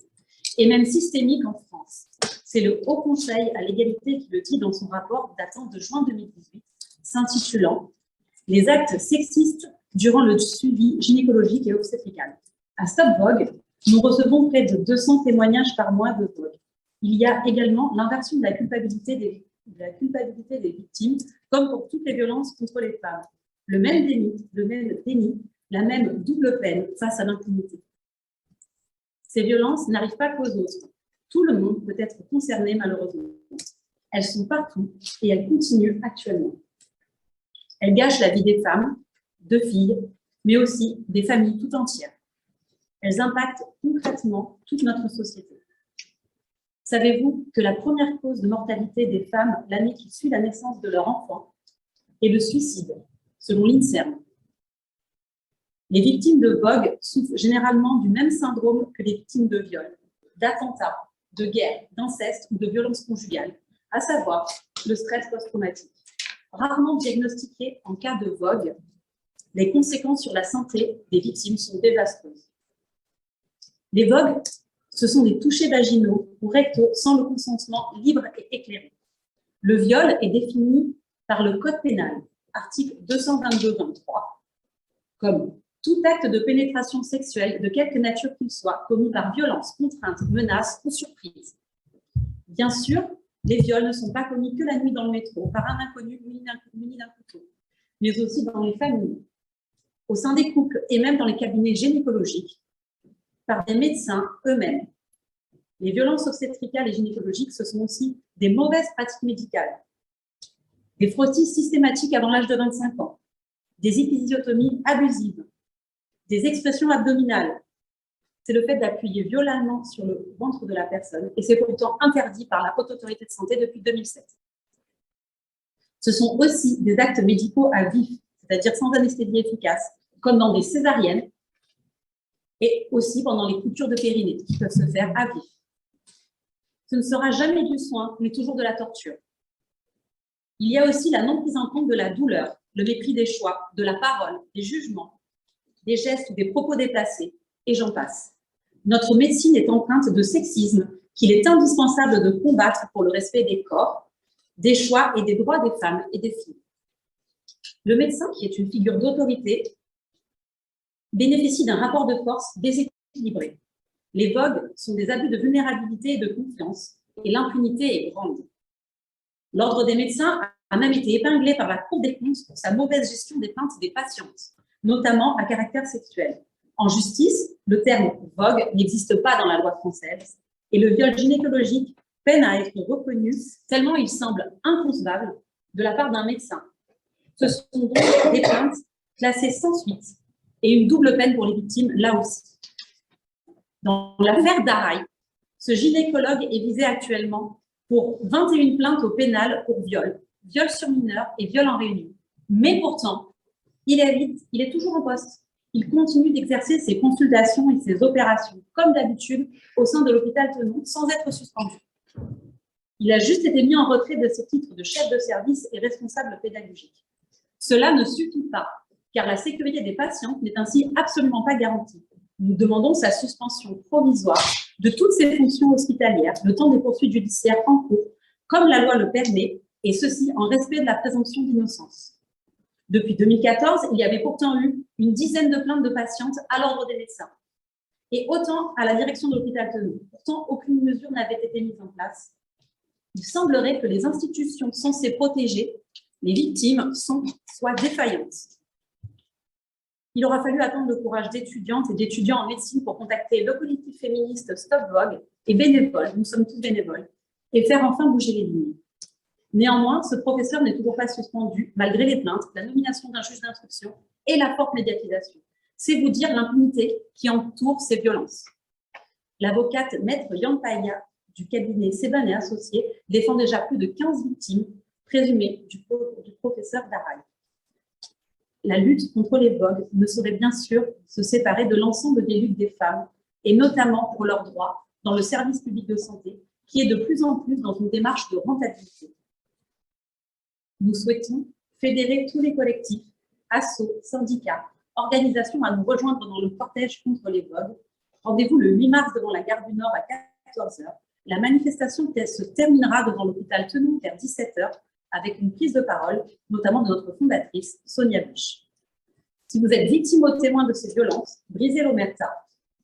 et même systémiques en France. C'est le Haut Conseil à l'égalité qui le dit dans son rapport datant de juin 2018, s'intitulant « Les actes sexistes durant le suivi gynécologique et obstétrical ». À Stop Vogue, nous recevons près de 200 témoignages par mois de Vogue. Il y a également l'inversion de la culpabilité des victimes, comme pour toutes les violences contre les femmes. Le même déni, la même double peine face à l'impunité. Ces violences n'arrivent pas qu'aux autres. Tout le monde peut être concerné malheureusement. Elles sont partout et elles continuent actuellement. Elles gâchent la vie des femmes, de filles, mais aussi des familles tout entières. Elles impactent concrètement toute notre société. Savez-vous que la première cause de mortalité des femmes l'année qui suit la naissance de leur enfant est le suicide, selon l'INSERM? Les victimes de Vogue souffrent généralement du même syndrome que les victimes de viol, d'attentats, de guerre, d'inceste ou de violences conjugales, à savoir le stress post-traumatique. Rarement diagnostiqué en cas de Vogue, les conséquences sur la santé des victimes sont désastreuses. Les Vogue, ce sont des touchés vaginaux ou rectaux sans le consentement libre et éclairé. Le viol est défini par le Code pénal, article 222-23, comme tout acte de pénétration sexuelle de quelque nature qu'il soit, commis par violence, contrainte, menace ou surprise. Bien sûr, les viols ne sont pas commis que la nuit dans le métro, par un inconnu muni d'un couteau, mais aussi dans les familles, au sein des couples et même dans les cabinets gynécologiques, par des médecins eux-mêmes. Les violences obstétricales et gynécologiques, ce sont aussi des mauvaises pratiques médicales, des frottis systématiques avant l'âge de 25 ans, des épisiotomies abusives, des expressions abdominales. C'est le fait d'appuyer violemment sur le ventre de la personne et c'est pourtant interdit par la Haute Autorité de Santé depuis 2007. Ce sont aussi des actes médicaux à vif, c'est-à-dire sans anesthésie efficace, comme dans des césariennes et aussi pendant les coutures de périnée qui peuvent se faire à vif. Ce ne sera jamais du soin, mais toujours de la torture. Il y a aussi la non prise en compte de la douleur, le mépris des choix, de la parole, des jugements, des gestes ou des propos déplacés, et j'en passe. Notre médecine est empreinte de sexisme qu'il est indispensable de combattre pour le respect des corps, des choix et des droits des femmes et des filles. Le médecin, qui est une figure d'autorité, bénéficie d'un rapport de force déséquilibré. Les vogues sont des abus de vulnérabilité et de confiance, et l'impunité est grande. L'Ordre des médecins a même été épinglé par la Cour des comptes pour sa mauvaise gestion des plaintes des patientes, notamment à caractère sexuel. En justice, le terme « vogue » n'existe pas dans la loi française et le viol gynécologique peine à être reconnu tellement il semble inconcevable de la part d'un médecin. Ce sont donc des plaintes classées sans suite et une double peine pour les victimes là aussi. Dans l'affaire Daraï, ce gynécologue est visé actuellement pour 21 plaintes au pénal pour viol, viol sur mineur et viol en réunion. Mais pourtant, il est toujours en poste. Il continue d'exercer ses consultations et ses opérations, comme d'habitude, au sein de l'hôpital Tenon, sans être suspendu. Il a juste été mis en retrait de ses titres de chef de service et responsable pédagogique. Cela ne suffit pas, car la sécurité des patients n'est ainsi absolument pas garantie. Nous demandons sa suspension provisoire de toutes ses fonctions hospitalières, le temps des poursuites judiciaires en cours, comme la loi le permet, et ceci en respect de la présomption d'innocence. Depuis 2014, il y avait pourtant eu une dizaine de plaintes de patientes à l'Ordre des médecins, et autant à la direction de l'hôpital Tenon. Pourtant, aucune mesure n'avait été mise en place. Il semblerait que les institutions censées protéger les victimes soient défaillantes. Il aura fallu attendre le courage d'étudiantes et d'étudiants en médecine pour contacter le collectif féministe Stop Vogue et bénévoles, nous sommes tous bénévoles, et faire enfin bouger les lignes. Néanmoins, ce professeur n'est toujours pas suspendu, malgré les plaintes, la nomination d'un juge d'instruction et la forte médiatisation. C'est vous dire l'impunité qui entoure ces violences. L'avocate maître Yampaya du cabinet Seban et Associés défend déjà plus de 15 victimes présumées du professeur Daraï. La lutte contre les vogues ne saurait bien sûr se séparer de l'ensemble des luttes des femmes, et notamment pour leurs droits dans le service public de santé, qui est de plus en plus dans une démarche de rentabilité. Nous souhaitons fédérer tous les collectifs, assos, syndicats, organisations à nous rejoindre dans le cortège contre les vogues. Rendez-vous le 8 mars devant la gare du Nord à 14 h. La manifestation se terminera devant l'hôpital Tenon vers 17 h avec une prise de parole, notamment de notre fondatrice, Sonia Bush. Si vous êtes victime ou témoin de ces violences, brisez l'omerta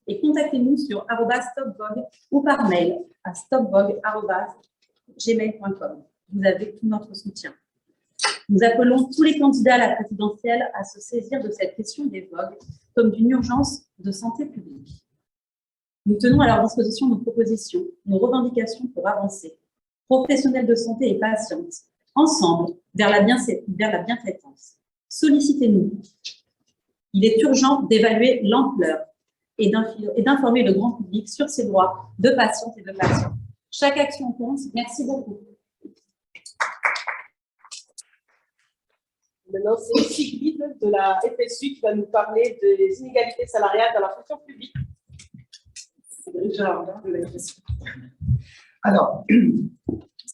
et contactez-nous sur @stopvogue ou par mail à stopvogue@gmail.com. Vous avez tout notre soutien. Nous appelons tous les candidats à la présidentielle à se saisir de cette question des vogues comme d'une urgence de santé publique. Nous tenons à leur disposition nos propositions, nos revendications pour avancer, professionnels de santé et patientes, ensemble, vers la bientraitance. Sollicitez-nous. Il est urgent d'évaluer l'ampleur et d'informer le grand public sur ses droits de patientes et de patients. Chaque action compte. Merci beaucoup. Maintenant, c'est Sigrid de la FSU qui va nous parler des inégalités salariales dans la fonction publique. Alors,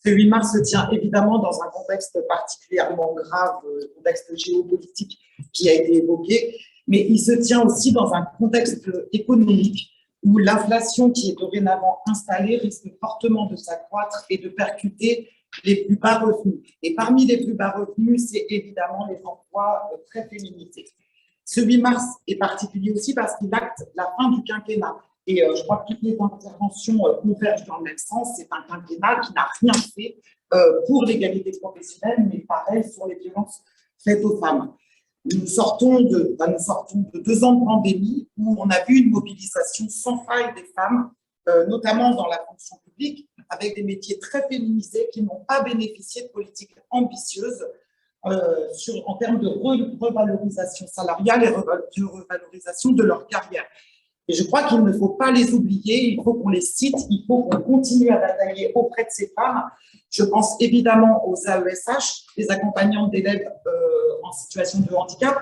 ce 8 mars se tient évidemment dans un contexte particulièrement grave, le contexte géopolitique qui a été évoqué, mais il se tient aussi dans un contexte économique où l'inflation qui est dorénavant installée risque fortement de s'accroître et de percuter les plus bas revenus. Et parmi les plus bas revenus, c'est évidemment les emplois très féminisés. Ce 8 mars est particulier aussi parce qu'il acte la fin du quinquennat. Et je crois que toutes les interventions convergent dans le même sens. C'est un quinquennat qui n'a rien fait pour l'égalité professionnelle, mais pareil sur les violences faites aux femmes. Nous sortons de 2 ans de pandémie où on a vu une mobilisation sans faille des femmes, notamment dans la fonction publique, avec des métiers très féminisés qui n'ont pas bénéficié de politiques ambitieuses en termes de revalorisation salariale et de revalorisation de leur carrière. Et je crois qu'il ne faut pas les oublier, il faut qu'on les cite, il faut qu'on continue à batailler auprès de ces femmes. Je pense évidemment aux AESH, les accompagnantes d'élèves en situation de handicap.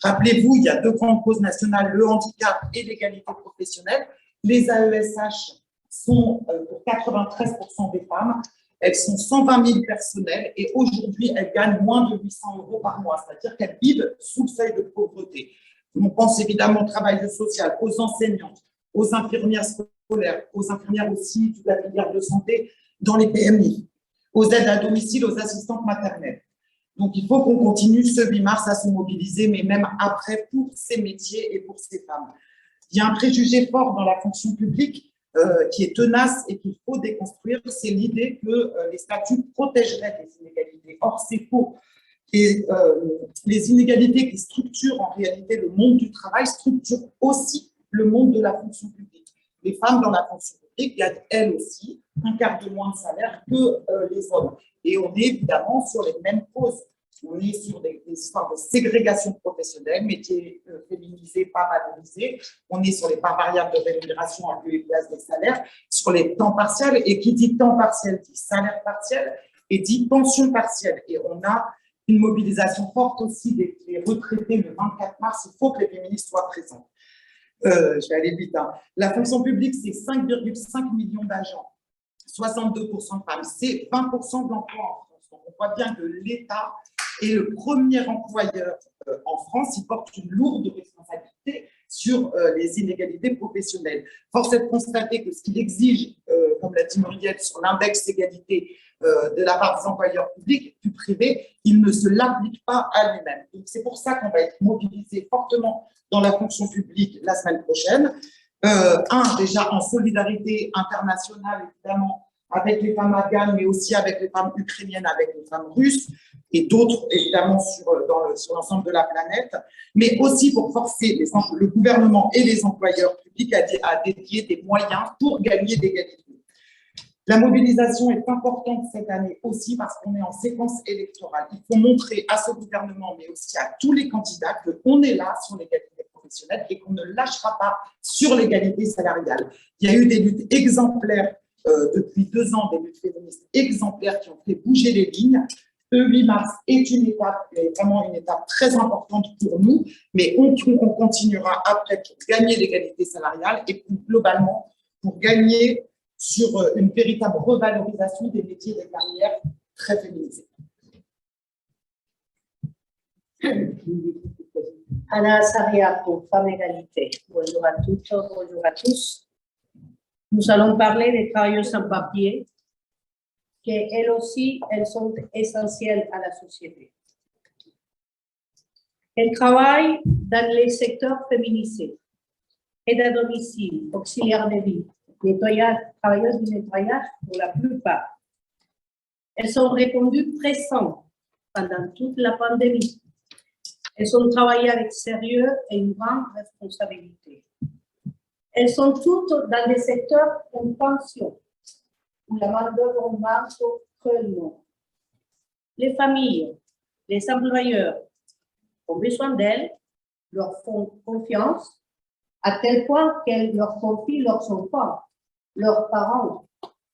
Rappelez-vous, il y a 2 grandes causes nationales, le handicap et l'égalité professionnelle. Les AESH sont pour 93% des femmes. Elles sont 120 000 personnels et aujourd'hui, elles gagnent moins de 800 € par mois, c'est-à-dire qu'elles vivent sous le seuil de pauvreté. On pense évidemment au travail social, aux enseignantes, aux infirmières scolaires, aux infirmières aussi, toute la filière de santé dans les PMI, aux aides à domicile, aux assistantes maternelles. Donc, il faut qu'on continue ce 8 mars à se mobiliser, mais même après, pour ces métiers et pour ces femmes. Il y a un préjugé fort dans la fonction publique qui est tenace et qu'il faut déconstruire, c'est l'idée que les statuts protégeraient les inégalités. Or, c'est faux. Et les inégalités qui structurent en réalité le monde du travail structurent aussi le monde de la fonction publique. Les femmes dans la fonction publique gagnent elles aussi un quart de moins de salaire que les hommes. Et on est évidemment sur les mêmes causes. On est sur des histoires de ségrégation professionnelle, métiers féminisés, pas valorisés. On est sur les parts variables de rémunération à lieu et place des salaires, sur les temps partiels. Et qui dit temps partiel dit salaire partiel et dit pension partielle. Et on a une mobilisation forte aussi des retraités le 24 mars. Il faut que les féministes soient présentes. Je vais aller vite. Hein. La fonction publique, c'est 5,5 millions d'agents, 62% de femmes. C'est 20% de l'emploi en France. Donc, on voit bien que l'État est le premier employeur en France. Il porte une lourde responsabilité sur les inégalités professionnelles. Force est de constater que ce qu'il exige, comme l'a dit Muriel, sur l'index d'égalité de la part des employeurs publics du privé, il ne se l'applique pas à lui-même. Donc, c'est pour ça qu'on va être mobilisé fortement dans la fonction publique la semaine prochaine. Déjà en solidarité internationale, évidemment, avec les femmes afghanes, mais aussi avec les femmes ukrainiennes, avec les femmes russes, et d'autres, évidemment, sur l'ensemble de la planète, mais aussi pour forcer le gouvernement et les employeurs publics à dédier des moyens pour gagner l'égalité. La mobilisation est importante cette année aussi parce qu'on est en séquence électorale. Il faut montrer à ce gouvernement, mais aussi à tous les candidats, qu'on est là sur l'égalité professionnelle et qu'on ne lâchera pas sur l'égalité salariale. Il y a eu des luttes exemplaires depuis 2 ans, des luttes féministes exemplaires qui ont fait bouger les lignes. Le 8 mars est une étape, vraiment une étape très importante pour nous, mais on continuera après pour gagner l'égalité salariale et globalement pour gagner sur une véritable revalorisation des métiers et des carrières très féminisées. Anna Saria pour Femmes Égalité. Bonjour à toutes, bonjour à tous. Nous allons parler des travailleuses sans papier, qu'elles aussi, elles sont essentielles à la société. Elles travaillent dans les secteurs féminisés, aide à domicile, auxiliaire de vie, nettoyage, travailleuses du nettoyage pour la plupart. Elles ont répondu présentes pendant toute la pandémie. Elles ont travaillé avec sérieux et une grande responsabilité. Elles sont toutes dans des secteurs en tension, où la main-d'œuvre manque cruellement. Les familles, les employeurs ont besoin d'elles, leur font confiance, à tel point qu'elles leur confient leurs enfants, leurs parents,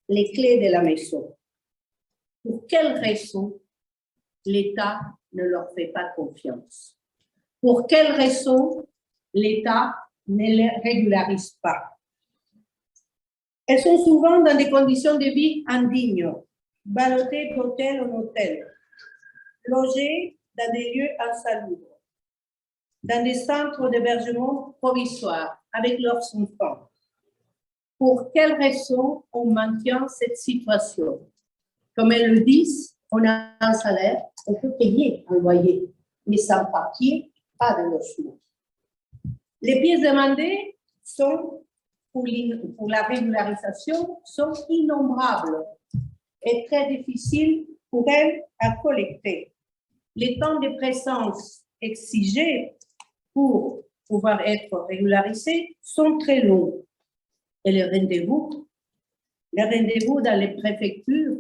les clés de la maison. Pour quelles raisons l'État ne leur fait pas confiance? Pour quelles raisons l'État ne les régularise pas? Elles sont souvent dans des conditions de vie indignes, ballottées d'hôtel en hôtel, logées dans des lieux insalubres, dans des centres d'hébergement provisoires avec leurs enfants. Pour quelles raisons on maintient cette situation? Comme elles le disent, on a un salaire, on peut payer un loyer, mais sans papier, pas de logement. Les pièces demandées sont pour la régularisation sont innombrables et très difficiles pour elles à collecter. Les temps de présence exigés pour pouvoir être régularisés sont très longs. Et les rendez-vous dans les préfectures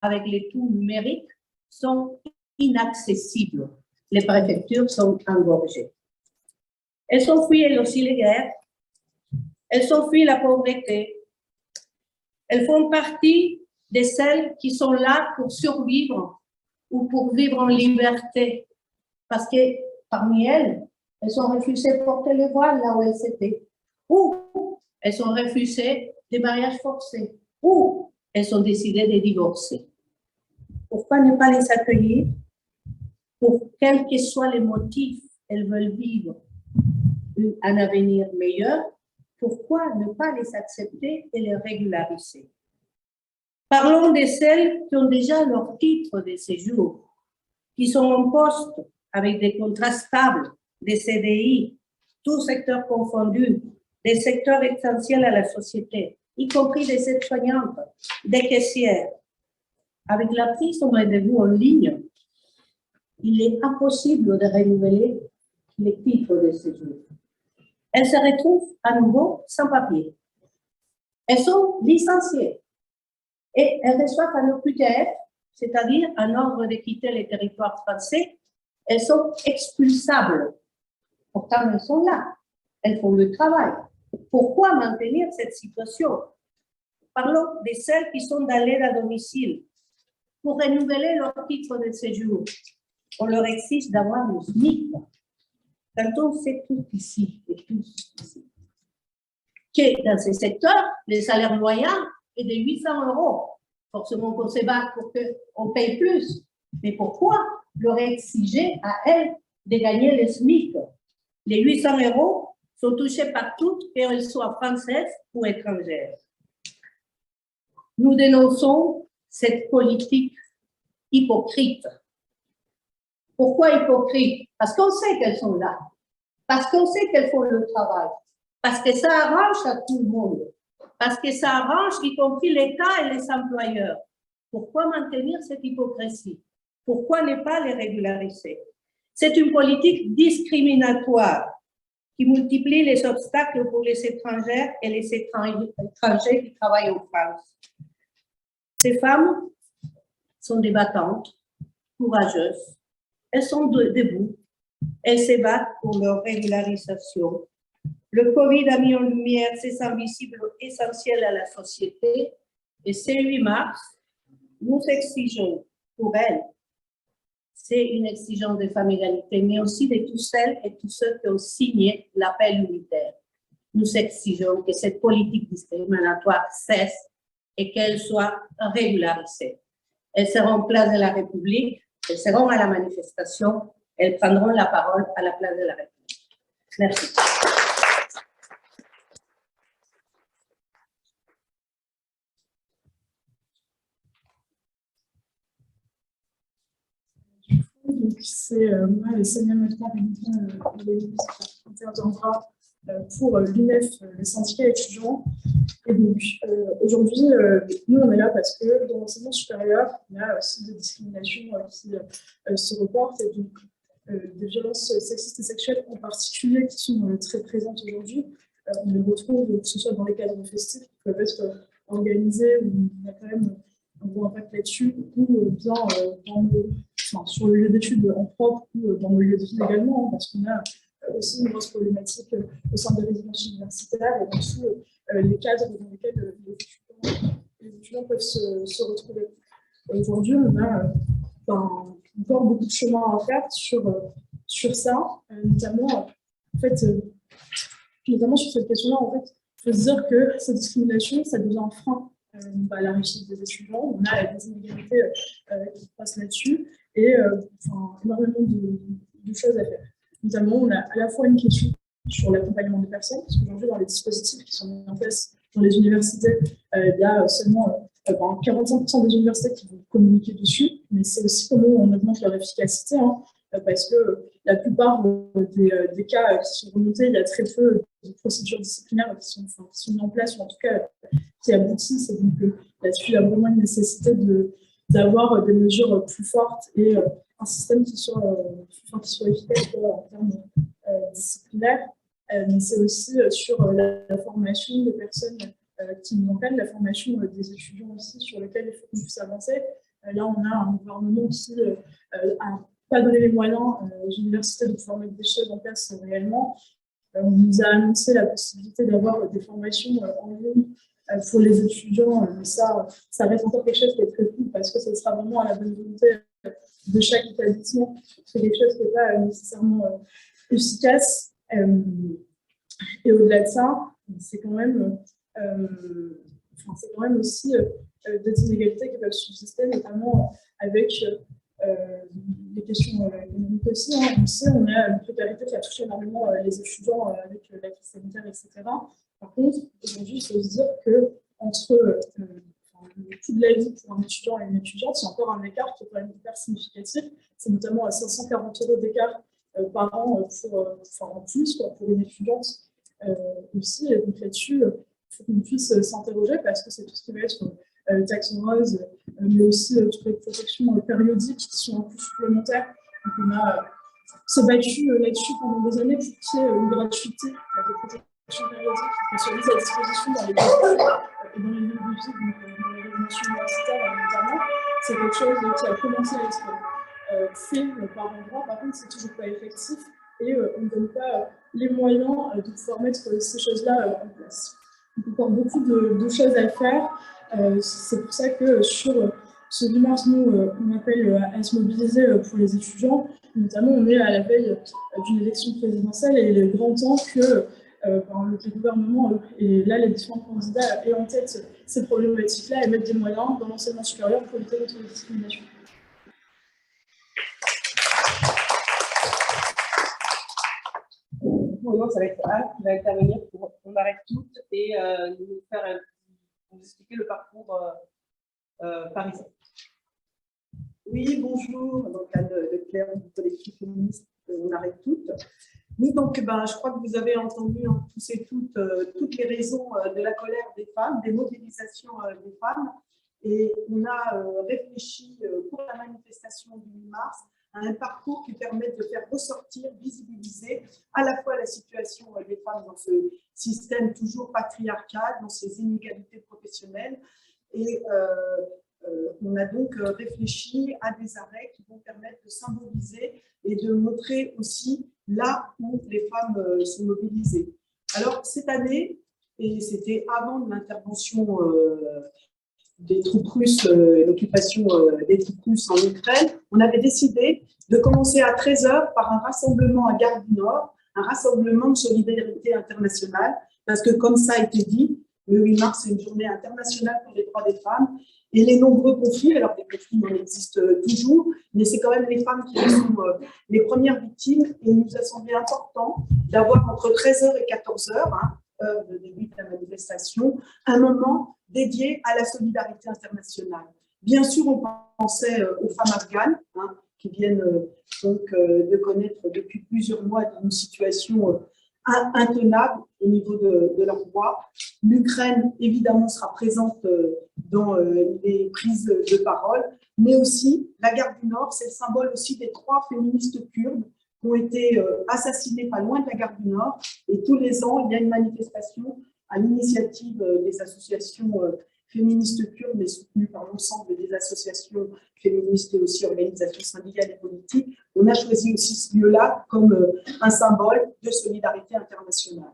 avec les taux numériques sont inaccessibles. Les préfectures sont engorgées. Elles ont fui aussi les guerres, Elles ont fui la pauvreté. Elles font partie de celles qui sont là pour survivre ou pour vivre en liberté. Parce que parmi elles, elles ont refusé de porter le voile là où elles étaient. Ou elles ont refusé des mariages forcés. Ou elles ont décidé de divorcer. Pourquoi ne pas les accueillir? Pour quels que soient les motifs, elles veulent vivre un avenir meilleur. Pourquoi ne pas les accepter et les régulariser? Parlons de celles qui ont déjà leur titre de séjour, qui sont en poste avec des contrats stables, des CDI, tout secteur confondu, des secteurs essentiels à la société, y compris des aides-soignantes, des caissières. Avec la prise de rendez-vous en ligne, il est impossible de renouveler les titres de séjour. Elles se retrouvent à nouveau sans papier. Elles sont licenciées et elles reçoivent un OQTF, c'est-à-dire un ordre de quitter le territoire français. Elles sont expulsables. Pourtant, elles sont là. Elles font le travail. Pourquoi maintenir cette situation? Parlons de celles qui sont dans l'aide à domicile. Pour renouveler leur titre de séjour, on leur exige d'avoir le SMIC. Quand on sait tout ici, et tous ici, que dans ces secteurs, le salaire moyen est de 800 €. Forcément qu'on se bat pour qu'on paye plus. Mais pourquoi leur exiger à elles de gagner le SMIC? Les 800 € sont touchés par toutes, qu'elles soient françaises ou étrangères. Nous dénonçons cette politique hypocrite. Pourquoi hypocrite? Parce qu'on sait qu'elles sont là. Parce qu'on sait qu'elles font le travail. Parce que ça arrange à tout le monde. Parce que ça arrange y compris l'État et les employeurs. Pourquoi maintenir cette hypocrisie? Pourquoi ne pas les régulariser? C'est une politique discriminatoire qui multiplie les obstacles pour les étrangères et les étrangers qui travaillent en France. Ces femmes sont des battantes, courageuses. Elles sont debout. Elles se battent pour leur régularisation. Le Covid a mis en lumière ces invisibles essentiels à la société. Et ce 8 mars, nous exigeons pour elles, c'est une exigence de femmes égalité, mais aussi de toutes celles et tous ceux qui ont signé l'appel unitaire. Nous exigeons que cette politique discriminatoire cesse et qu'elle soit régularisée. Elles seront place de la République, elles seront à la manifestation, elles prendront la parole à la place de la République. Merci. Donc, c'est moi et Sonia Metman, interviendra pour l'UNEF, le syndicat étudiant. Et donc, aujourd'hui, nous, on est là parce que dans l'enseignement supérieur, il y a aussi des discriminations qui se reportent et donc des violences sexistes et sexuelles en particulier qui sont très présentes aujourd'hui. On les retrouve, que ce soit dans les cadres festifs qui peuvent être organisés, où il y a quand même un gros impact là-dessus, ou bien sur le lieu d'études en propre ou dans le lieu de vie également, parce qu'on a aussi une grosse problématique au sein des résidences universitaires et aussi les cadres dans lesquels les étudiants peuvent se retrouver. Aujourd'hui, on a encore beaucoup de chemin à faire sur ça, notamment sur cette question-là. En fait, il faut se dire que cette discrimination, ça devient un frein à la réussite des étudiants. On a des inégalités qui passent là-dessus et énormément de choses à faire. Notamment, on a à la fois une question sur l'accompagnement des personnes, parce qu'aujourd'hui, dans les dispositifs qui sont mis en place dans les universités, il y a seulement 45% des universités qui vont communiquer dessus, mais c'est aussi comment on augmente leur efficacité, parce que la plupart des cas qui sont remontés, il y a très peu de procédures disciplinaires qui sont mises en place, ou en tout cas qui aboutissent. Et donc là-dessus, il y a vraiment une nécessité d'avoir des mesures plus fortes et un système qui soit efficace en termes disciplinaires. Mais c'est aussi sur la formation des personnes qui nous encadrent, la formation des étudiants aussi, sur lesquels il faut qu'on puisse avancer. Là, on a un gouvernement qui n'a pas donné les moyens aux universités de pouvoir mettre des choses en place réellement. On nous a annoncé la possibilité d'avoir des formations en ligne pour les étudiants, mais ça reste encore quelque chose qui est très cool parce que ce sera vraiment à la bonne volonté de chaque établissement. C'est quelque chose qui n'est pas nécessairement efficace. Et au-delà de ça, c'est quand même aussi des inégalités qui peuvent subsister, notamment avec les questions économiques aussi. On sait, on a une précarité qui a touché énormément les étudiants avec la crise sanitaire, etc. Par contre, aujourd'hui, il faut se dire qu'entre le coût de la vie pour un étudiant et une étudiante, il y a encore un écart qui est quand même hyper significatif. C'est notamment à 540 € d'écart par an en plus pour une étudiante aussi. Et donc là-dessus, il faut qu'on puisse s'interroger parce que c'est tout ce qui va être taxe rose, mais aussi toutes les protections périodiques qui sont un coût supplémentaire. Donc on a se battu là-dessus pendant des années pour qu'il y ait une gratuité des protections périodiques qui soient mises à disposition dans les lieux et dans les lieux de vie, donc dans les résidences universitaires notamment. C'est quelque chose qui a commencé à être fait par endroit. Par contre, c'est toujours pas effectif et on ne donne pas les moyens de pouvoir mettre ces choses-là en place. Donc, encore beaucoup de choses à faire. C'est pour ça que sur ce 10 mars, nous, on appelle à se mobiliser pour les étudiants. Notamment, on est à la veille d'une élection présidentielle et il est grand temps que le gouvernement et là, les différents candidats aient en tête ces problématiques-là et mettent des moyens dans l'enseignement supérieur pour lutter contre les discriminations. Maintenant, ça va être Anne qui va intervenir pour On arrête tout et nous expliquer le parcours parisien. Oui, bonjour. Donc, Anne Leclerc du collectif féministe On arrête toutes. Oui, donc, je crois que vous avez entendu tous et toutes les raisons de la colère des femmes, des mobilisations des femmes. Et on a réfléchi pour la manifestation du 8 mars à un parcours qui permet de faire ressortir, visibiliser à la fois la situation des femmes dans ce système toujours patriarcal, dans ces inégalités professionnelles. Et on a donc réfléchi à des arrêts qui vont permettre de symboliser et de montrer aussi là où les femmes sont mobilisées. Alors, cette année, et c'était avant l'intervention des troupes russes, l'occupation des troupes russes en Ukraine, on avait décidé de commencer à 13 h par un rassemblement à Gare du Nord, un rassemblement de solidarité internationale, parce que comme ça a été dit, le 8 mars, c'est une journée internationale pour les droits des femmes, et les nombreux conflits, alors des conflits en existent toujours, mais c'est quand même les femmes qui sont les premières victimes, et il nous a semblé important d'avoir entre 13 h et 14 h, heure de début de la manifestation, un moment dédié à la solidarité internationale. Bien sûr, on pensait aux femmes afghanes, qui viennent donc de connaître depuis plusieurs mois une situation intenable au niveau de leurs droits. L'Ukraine, évidemment, sera présente dans les prises de parole, mais aussi la Gare du Nord, c'est le symbole aussi des 3 féministes kurdes qui ont été assassinés pas loin de la Gare du Nord. Et tous les ans, il y a une manifestation à l'initiative des associations féministes kurdes, mais soutenues par l'ensemble des associations féministes et aussi organisations syndicales et politiques. On a choisi aussi ce lieu-là comme un symbole de solidarité internationale.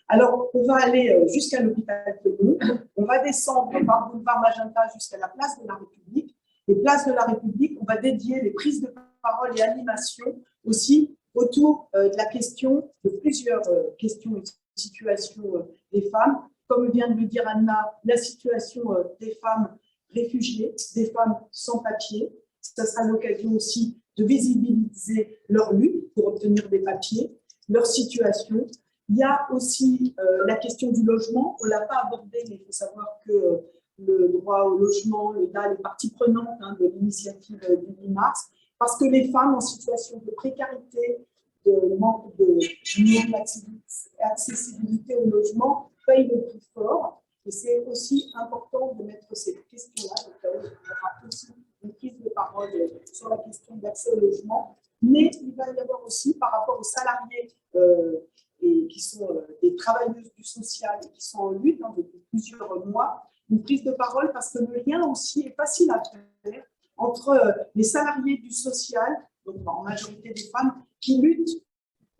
Alors, on va aller jusqu'à l'hôpital Féminin, on va descendre par boulevard Magenta jusqu'à la place de la République. Et place de la République, on va dédier les prises de parole et animations aussi autour de la question, de plusieurs questions et situations des femmes. Comme vient de le dire Anna, la situation des femmes réfugiées, des femmes sans papier. Ça sera l'occasion aussi de visibiliser leur lutte pour obtenir des papiers, leur situation. Il y a aussi la question du logement. On ne l'a pas abordé, mais il faut savoir que le droit au logement, l'État est partie prenante de l'initiative du 8 mars, parce que les femmes en situation de précarité, de manque d'accessibilité au logement, payent le prix fort. Et c'est aussi important de mettre cette question-là. Donc, il y aura aussi une prise de parole sur la question d'accès au logement. Mais il va y avoir aussi, par rapport aux salariés et qui sont des travailleuses du social et qui sont en lutte depuis plusieurs mois, une prise de parole parce que le lien aussi est facile à faire entre les salariés du social, donc en majorité des femmes, qui luttent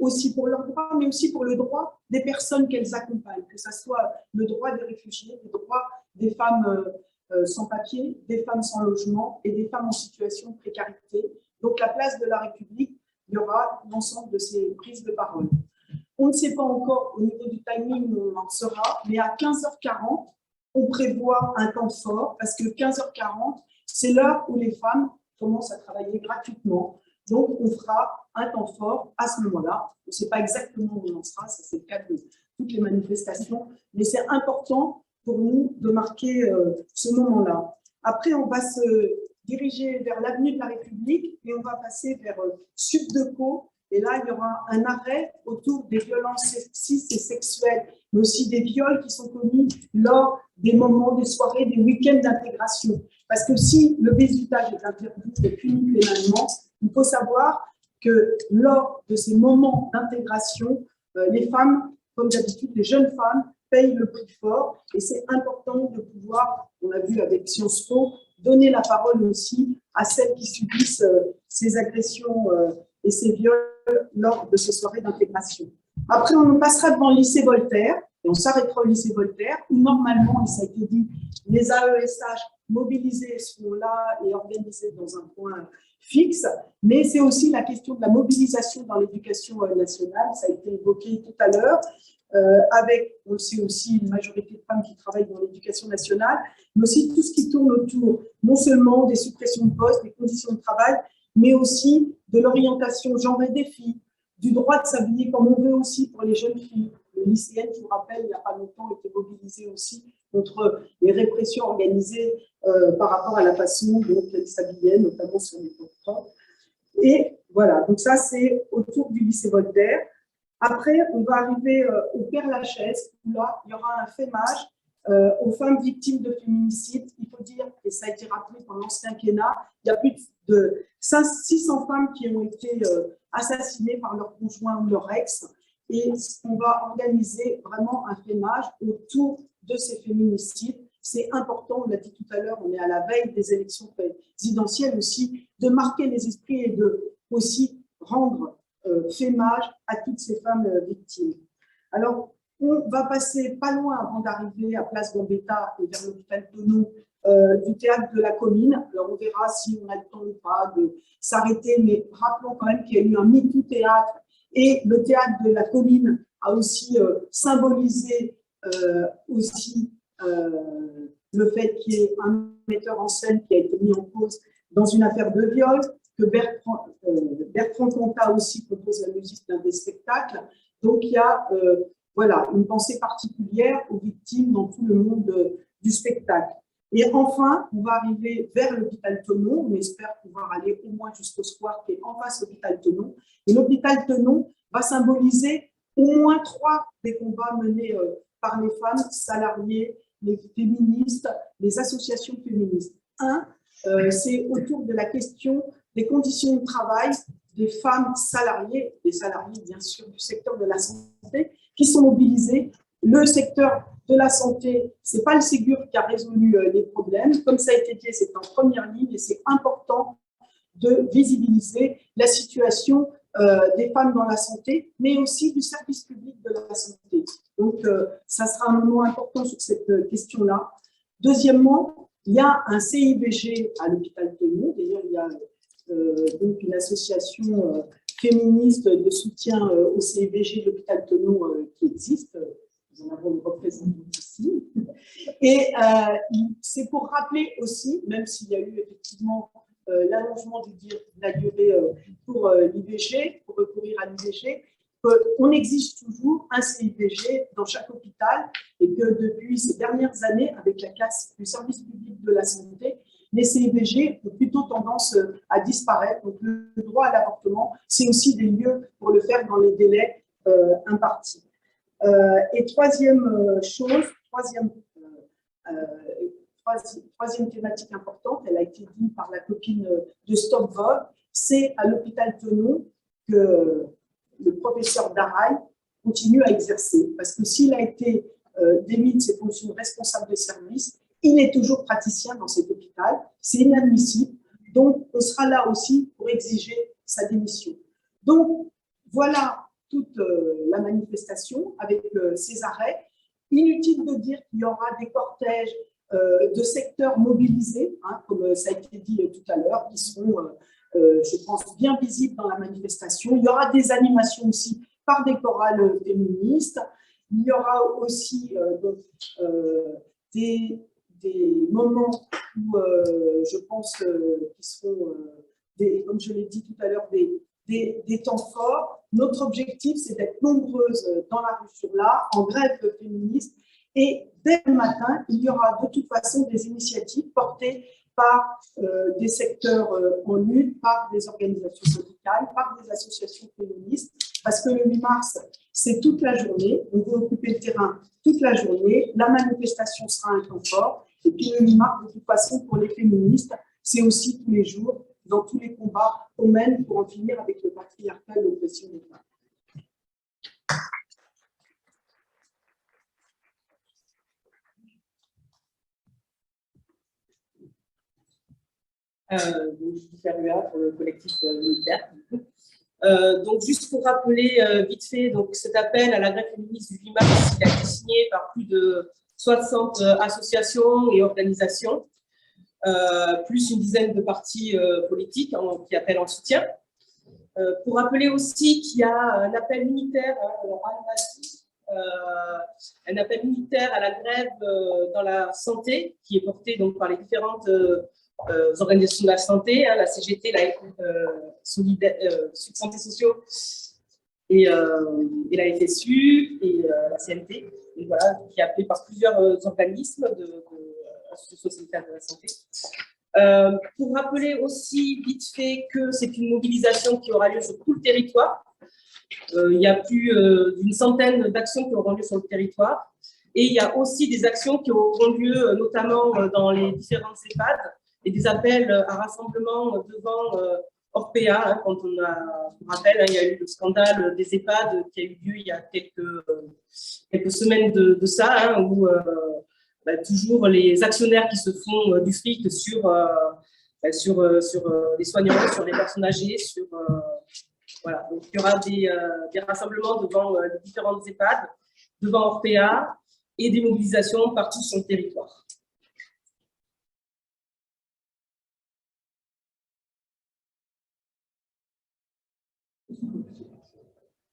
aussi pour leurs droits, mais aussi pour le droit des personnes qu'elles accompagnent, que ce soit le droit des réfugiés, le droit des femmes sans papier, des femmes sans logement et des femmes en situation de précarité. Donc, la place de la République, il y aura l'ensemble de ces prises de parole. On ne sait pas encore au niveau du timing où on en sera, mais à 15h40, on prévoit un temps fort parce que 15h40, c'est l'heure où les femmes commencent à travailler gratuitement. Donc, on fera un temps fort à ce moment-là. On ne sait pas exactement où on en sera, ça c'est le cas de toutes les manifestations, mais c'est important pour nous de marquer ce moment-là. Après, on va se diriger vers l'avenue de la République et on va passer vers Subdeco. Et là, il y aura un arrêt autour des violences sexistes et sexuelles, mais aussi des viols qui sont commis lors des moments, des soirées, des week-ends d'intégration. Parce que si le bizutage est interdit et puni pénalement, il faut savoir que lors de ces moments d'intégration, les femmes, comme d'habitude, les jeunes femmes, payent le prix fort. Et c'est important de pouvoir, on l'a vu avec Sciences Po, donner la parole aussi à celles qui subissent ces agressions et ces viols lors de ces soirées d'intégration. Après, on passera devant le lycée Voltaire et on s'arrêtera au lycée Voltaire où normalement, et ça a été dit, les AESH mobilisés seront là et organisés dans un point fixe, mais c'est aussi la question de la mobilisation dans l'éducation nationale, ça a été évoqué tout à l'heure, avec, on le sait aussi, une majorité de femmes qui travaillent dans l'éducation nationale, mais aussi tout ce qui tourne autour, non seulement des suppressions de postes, des conditions de travail, mais aussi de l'orientation genrée des filles, du droit de s'habiller comme on veut aussi pour les jeunes filles. Les lycéennes, je vous rappelle, il n'y a pas longtemps, étaient mobilisées aussi contre les répressions organisées par rapport à la façon dont elles s'habillaient, notamment sur les portes. Et voilà, donc ça c'est autour du lycée Voltaire. Après, on va arriver au Père-Lachaise, où là, il y aura un fémage aux femmes victimes de féminicide. Il faut dire, et ça a été rappelé pendant ce quinquennat, il y a plus de 600 femmes qui ont été assassinées par leur conjoint ou leur ex. Et on va organiser vraiment un fémage autour de ces féminicides. C'est important, on l'a dit tout à l'heure, on est à la veille des élections présidentielles aussi, de marquer les esprits et de aussi rendre fémage à toutes ces femmes victimes. Alors, on va passer pas loin avant d'arriver à Place Gambetta et vers l'hôpital Thonon du théâtre de la Colline. Alors, on verra si on a le temps ou pas de s'arrêter, mais rappelons quand même qu'il y a eu un MeToo théâtre et le théâtre de la Colline a aussi symbolisé aussi le fait qu'il y ait un metteur en scène qui a été mis en cause dans une affaire de viol, que Bertrand Cantat aussi compose la musique d'un des spectacles. Donc, il y a voilà, une pensée particulière aux victimes dans tout le monde du spectacle. Et enfin, on va arriver vers l'hôpital Thonon. On espère pouvoir aller au moins jusqu'au square qui est en face de l'hôpital Thonon. Et l'hôpital Thonon va symboliser au moins 3 des combats menés par les femmes salariées, les féministes, les associations féministes. Un, c'est autour de la question des conditions de travail des femmes salariées, des salariés bien sûr du secteur de la santé, qui sont mobilisées. Le secteur de la santé, ce n'est pas le Ségur qui a résolu les problèmes. Comme ça a été dit, c'est en première ligne et c'est important de visibiliser la situation des femmes dans la santé, mais aussi du service public de la santé. Donc, ça sera un moment important sur cette question-là. Deuxièmement, il y a un CIVG à l'hôpital Thonon. D'ailleurs, il y a donc une association féministe de soutien au CIVG de l'hôpital Thonon qui existe. Nous en avons une représentante ici. Et c'est pour rappeler aussi, même s'il y a eu effectivement l'allongement de la durée pour l'IVG, pour recourir à l'IVG, qu'on exige toujours un CIVG dans chaque hôpital et que depuis ces dernières années, avec la casse du service public de la santé, les CIVG ont plutôt tendance à disparaître. Donc, le droit à l'avortement, c'est aussi des lieux pour le faire dans les délais impartis. Et troisième chose, troisième thématique importante, elle a été dite par la copine de Stop Vogue, c'est à l'hôpital Thonon que le professeur Daraï continue à exercer. Parce que s'il a été démis de ses fonctions de responsable de service, il est toujours praticien dans cet hôpital. C'est inadmissible. Donc, on sera là aussi pour exiger sa démission. Donc, voilà toute la manifestation avec ces arrêts. Inutile de dire qu'il y aura des cortèges de secteurs mobilisés, hein, comme ça a été dit tout à l'heure, qui seront, je pense, bien visibles dans la manifestation. Il y aura des animations aussi par des chorales féministes. Il y aura aussi des moments où je pense qui seront, comme je l'ai dit tout à l'heure, des temps forts. Notre objectif, c'est d'être nombreuses dans la rue sur l'art, en grève féministe. Et dès le matin, il y aura de toute façon des initiatives portées par des secteurs en lutte, par des organisations syndicales, par des associations féministes, parce que le 8 mars, c'est toute la journée, on veut occuper le terrain toute la journée, la manifestation sera un temps fort, et puis le 8 mars, de toute façon, pour les féministes, c'est aussi tous les jours, dans tous les combats qu'on mène pour en finir avec le patriarcat et l'oppression des femmes. Donc, je suis Ferua pour le collectif militaire. Donc, juste pour rappeler vite fait, donc, cet appel à la grève féministe du 8 mars, il a été signé par plus de 60 associations et organisations, plus une dizaine de partis politiques qui appellent en soutien. Pour rappeler aussi qu'il y a un appel militaire, un appel militaire à la grève dans la santé, qui est porté donc, par les différentes organisations de la santé, hein, la CGT, la Santé sociaux et la FSU et la CNT, et voilà, qui est appelé par plusieurs organismes de l'association sanitaire de la santé. Pour rappeler aussi vite fait que c'est une mobilisation qui aura lieu sur tout le territoire. Il y a plus d'une centaine d'actions qui auront lieu sur le territoire. Et il y a aussi des actions qui auront lieu notamment dans les différentes EHPAD et des appels à rassemblement devant Orpea. Hein, quand on rappelle, hein, il y a eu le scandale des EHPAD qui a eu lieu il y a quelques semaines de ça, hein, où toujours les actionnaires qui se font du fric sur les soignants, sur les personnes âgées, voilà. Donc, il y aura des rassemblements devant les différentes EHPAD, devant Orpea et des mobilisations partout sur le territoire.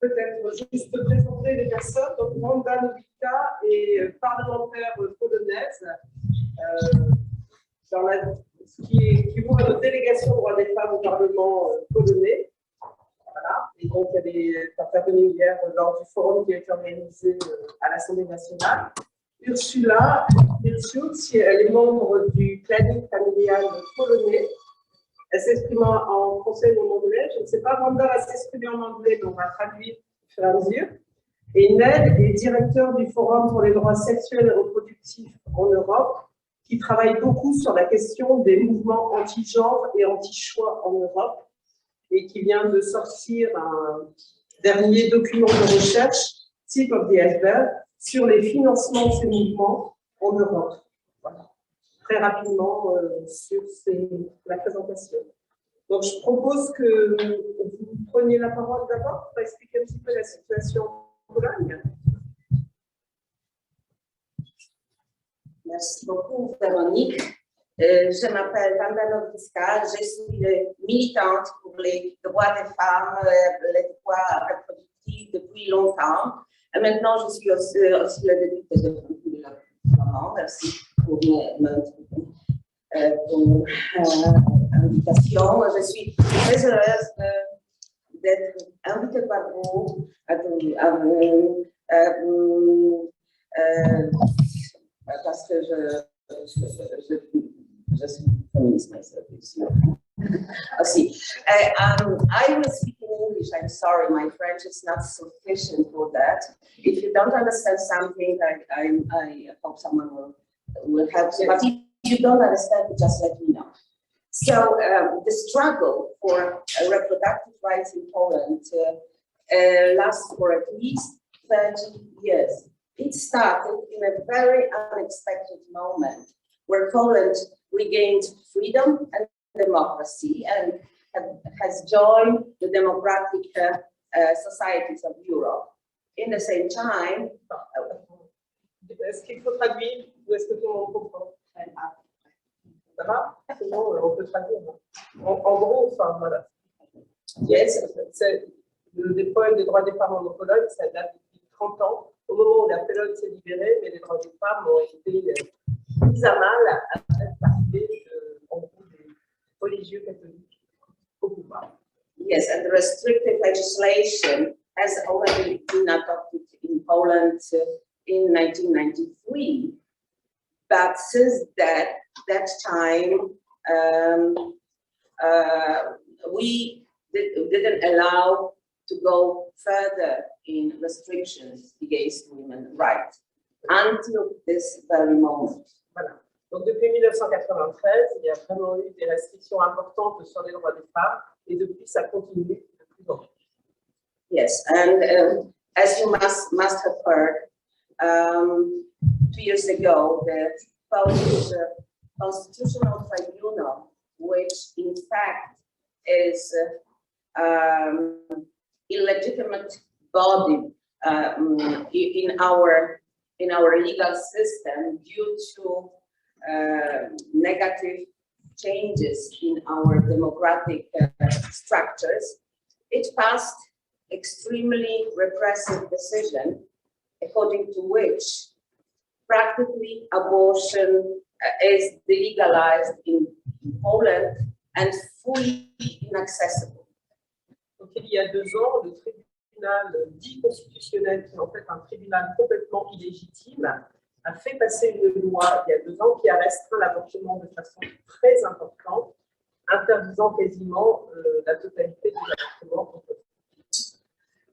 Peut-être juste présenter les personnes. Donc, Wanda Nowicka est parlementaire polonaise, qui ouvre notre délégation droits des femmes au Parlement polonais. Voilà. Et donc, elle est intervenue hier lors du forum qui a été organisé à l'Assemblée nationale. Ursula Milczuk, elle est membre du planning familial polonais. Elle s'exprime en français ou en anglais. Je ne sais pas, Wanda va s'exprimer en anglais, donc on va traduire au fur et à mesure. Et Ned est directeur du Forum pour les droits sexuels et reproductifs en Europe, qui travaille beaucoup sur la question des mouvements anti-genre et anti-choix en Europe, et qui vient de sortir un dernier document de recherche, Tip of the Iceberg, sur les financements de ces mouvements en Europe. Voilà. Très rapidement sur la présentation. Donc, je propose que vous preniez la parole d'abord pour expliquer un petit peu la situation en Pologne. Merci beaucoup, Véronique. Je m'appelle Wanda Nowicka, je suis militante pour les droits des femmes, les droits reproductifs depuis longtemps. Et maintenant, je suis aussi la députée de la Parlement. Merci pour l'invitation. Je suis très heureuse d'être invitée par vous parce que je suis féministe aussi. I will speak in English. I'm sorry, my French is not sufficient for that. If you don't understand something, I hope someone will help you. But if you don't understand, just let me know. So the struggle for reproductive rights in Poland lasts for at least 30 years. It started in a very unexpected moment where Poland regained freedom and democracy and has joined the democratic societies of Europe. In the same time, est-ce qu'il faut traduire ou est-ce que tout le monde comprend? Ça va? Sinon, on peut traduire. En gros, enfin, voilà. Yes, c'est des problèmes des droits des femmes en Pologne, ça date depuis 30 ans, au moment où la Pologne s'est libérée, mais les droits des femmes ont été mis à mal avec l'arrivée des religieux catholiques au pouvoir. Yes, and the restrictive legislation has already been adopted in Poland in 1993. But since that time, we didn't allow to go further in restrictions against women's rights until this very moment. Voilà. Donc depuis 1993, il y a vraiment eu des restrictions importantes sur les droits des femmes et depuis ça continue de plus en plus. Yes, and as you must have heard, 2 years ago, the Polish Constitutional Tribunal, which in fact is illegitimate body in our legal system due to negative changes in our democratic structures, it passed extremely repressive decision according to which practically abortion is delegalized in Poland and fully inaccessible. Donc il y a 2 ans, le tribunal dit constitutionnel, qui est en fait un tribunal complètement illégitime, a fait passer une loi il y a 2 ans qui a restreint l'avortement de façon très importante, interdisant quasiment la totalité des avortements.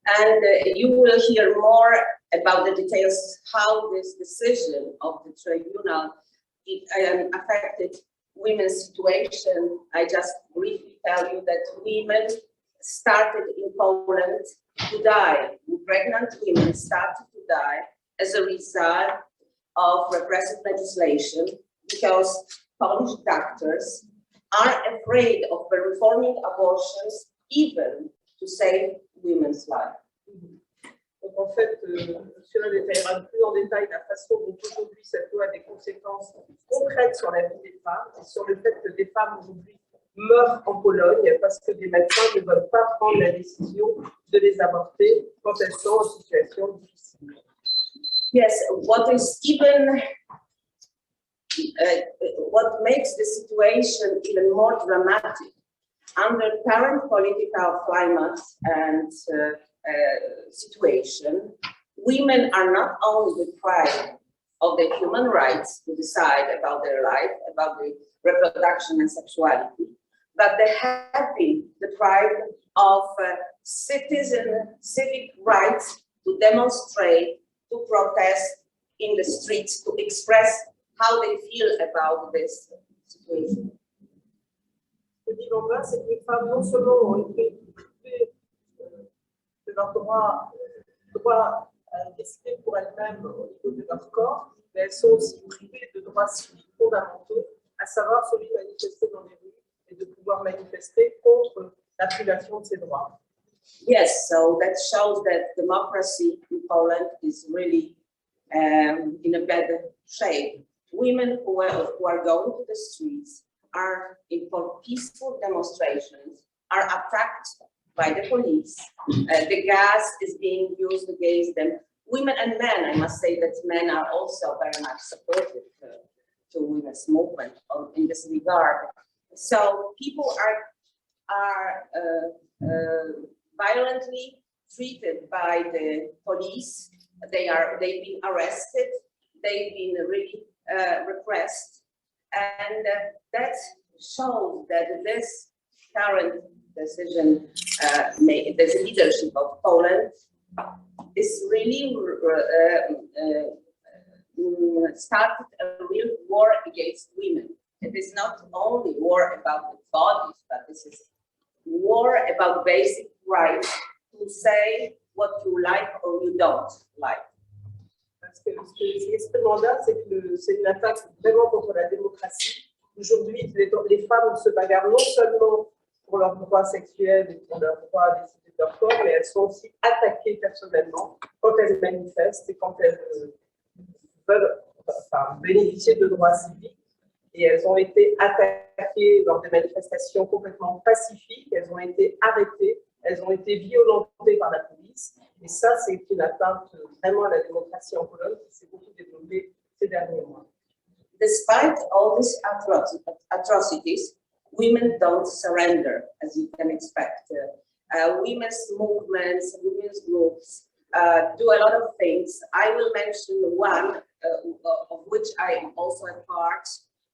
And you will hear more about the details how this decision of the tribunal affected women's situation. I just briefly tell you that women started in Poland to die. Pregnant women started to die as a result of repressive legislation because Polish doctors are afraid of performing abortions even to save women's life. Donc en fait, cela détaillera plus en détail la façon dont aujourd'hui cette loi a des conséquences concrètes sur la vie des femmes et sur le fait que des femmes aujourd'hui meurent en Pologne parce que des médecins ne veulent pas prendre la décision de les avorter quand elles sont en situation difficile. Yes, what is even what makes the situation even more dramatic under current political climate and situation, women are not only deprived of their human rights to decide about their life, about the reproduction and sexuality, but they have been deprived of civic rights to demonstrate, to protest in the streets, to express how they feel about this situation. Ce qui va, c'est que les femmes non seulement ont été privées de leur droit à décider pour elles-mêmes au niveau de leur corps, mais elles sont aussi privées de droits civiques fondamentaux, à savoir celui de manifester dans les rues et de pouvoir manifester contre la privation de ces droits. Yes, so that shows that democracy in Poland is really in a better shape. Women who are going to the streets are for peaceful demonstrations, are attacked by the police. The gas is being used against them. Women and men, I must say that men are also very much supportive to women's movement in this regard. So people are violently treated by the police. They've been arrested. They've been really repressed, and that shows that this current decision, the leadership of Poland, is really started a real war against women. It is not only war about the bodies, but this is war about basic rights to say what you like or you don't like. Parce que ce qui est extrêmement dingue, c'est que c'est une attaque vraiment contre la démocratie. Aujourd'hui, les femmes se bagarrent non seulement pour leurs droits sexuels et pour leurs droits à décider de leur corps, mais elles sont aussi attaquées personnellement quand elles manifestent et quand elles veulent bénéficier de droits civiques. Et elles ont été attaquées lors des manifestations complètement pacifiques, elles ont été arrêtées, elles ont été violentées par la police. Et ça, c'est une atteinte vraiment à la démocratie en Pologne qui s'est beaucoup développée ces derniers mois. Despite all these atrocities, women don't surrender, as you can expect. Women's movements, women's groups do a lot of things. I will mention one of which I am also a part,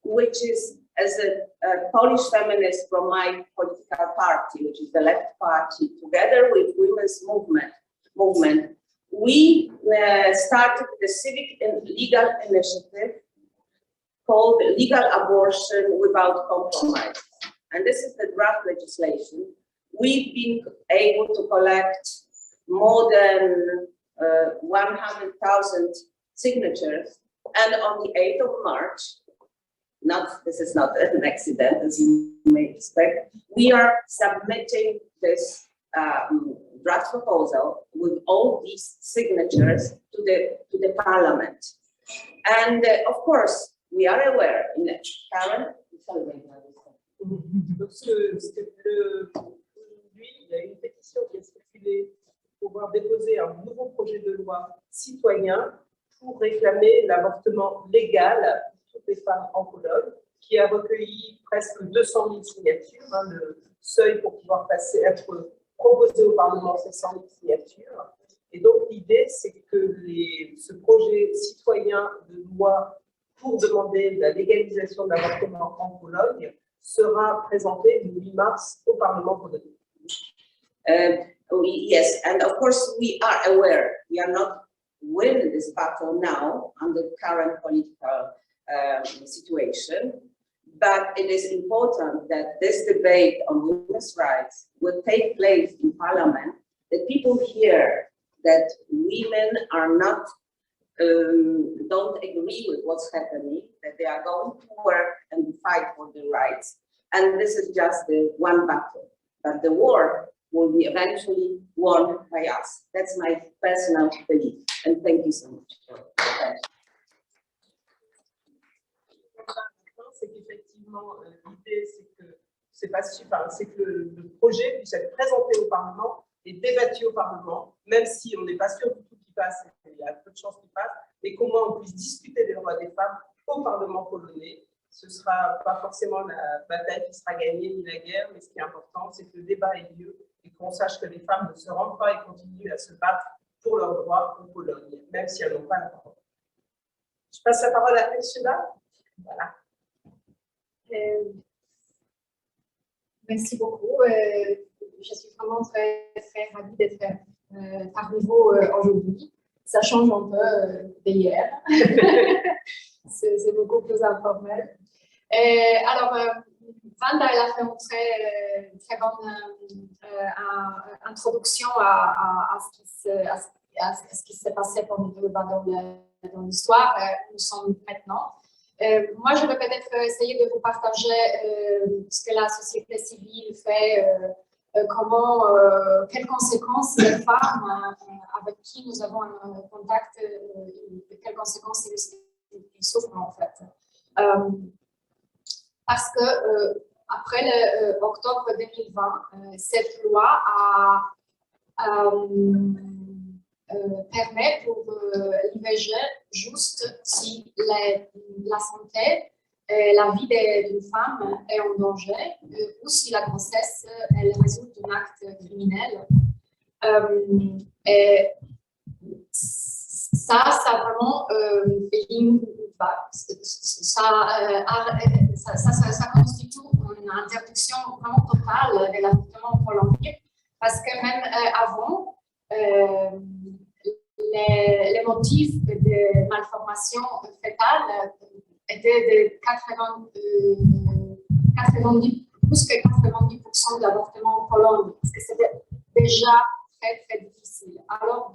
which is as a Polish feminist from my political party, which is the Left Party, together with women's movement, we started the civic and legal initiative called Legal Abortion Without Compromise. And this is the draft legislation. We've been able to collect more than 100,000 signatures. And on the 8th of March, this is not an accident, as you may expect, we are submitting this draft proposal with all these signatures to the parliament. And of course, we are aware in the current. Aujourd'hui, il y a une pétition qui est circulée pour pouvoir déposer un nouveau projet de loi citoyen pour réclamer l'avortement légal pour toutes les femmes en Pologne, qui a recueilli presque 200 000 signatures. Le seuil pour pouvoir être proposé au Parlement, c'est 100 000 signatures. Et donc, l'idée, c'est que ce projet citoyen de loi pour demander la légalisation de l'avortement en Pologne sera présenté le 8 mars au Parlement polonais. Yes, and of course we are aware we are not winning this battle now under the current political situation, but it is important that this debate on women's rights will take place in Parliament, that people hear that women are not don't agree with what's happening, that they are going to work and fight for their rights. And this is just the one battle, but the war will be eventually won by us. That's my personal belief. And thank you so much for that. C'est qu'effectivement, l'idée, c'est que le projet puisse être présenté au Parlement et débattu au Parlement, même si on n'est pas sûr du tout qu'il passe, il y a peu de chances qu'il passe, mais comment on puisse discuter des droits des femmes au Parlement polonais. Ce ne sera pas forcément la bataille qui sera gagnée ni la guerre, mais ce qui est important, c'est que le débat ait lieu et qu'on sache que les femmes ne se rendent pas et continuent à se battre pour leurs droits en Pologne, même si elles n'ont pas la parole. Je passe la parole à Elshela. Voilà. Merci beaucoup. Je suis vraiment très ravie d'être parmi vous aujourd'hui. Ça change un peu d'hier. C'est beaucoup plus informel. Alors, Wanda, elle a fait une très bonne introduction à ce qui s'est passé dans l'histoire. Nous sommes maintenant. Moi, je vais peut-être essayer de vous partager ce que la société civile fait, quelles conséquences les femmes avec qui nous avons un contact, quelles conséquences ils souffrent en fait. Parce que après octobre 2020, cette loi permet pour l'IVG juste si la santé et la vie d'une femme est en danger ou si la grossesse elle résulte d'un acte criminel. Et ça vraiment ça constitue une interdiction vraiment totale de l'avortement en Colombie parce que même avant les motifs de malformation fétale étaient de 90% de l'avortement en Pologne, parce que c'était déjà très difficile. Alors,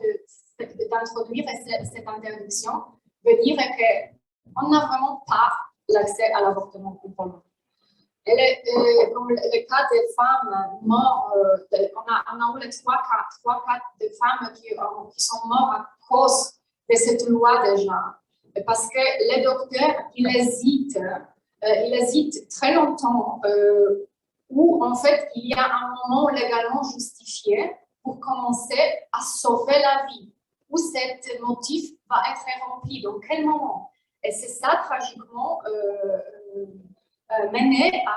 d'introduire cette interdiction veut dire qu'on n'a vraiment pas l'accès à l'avortement en Pologne. Comme le cas des femmes mortes, on a eu les trois cas de femmes qui sont mortes à cause de cette loi déjà. Parce que les docteurs, ils hésitent très longtemps, où en fait il y a un moment légalement justifié pour commencer à sauver la vie, où cet motif va être rempli. Donc, quel moment? Et c'est ça, tragiquement, mené à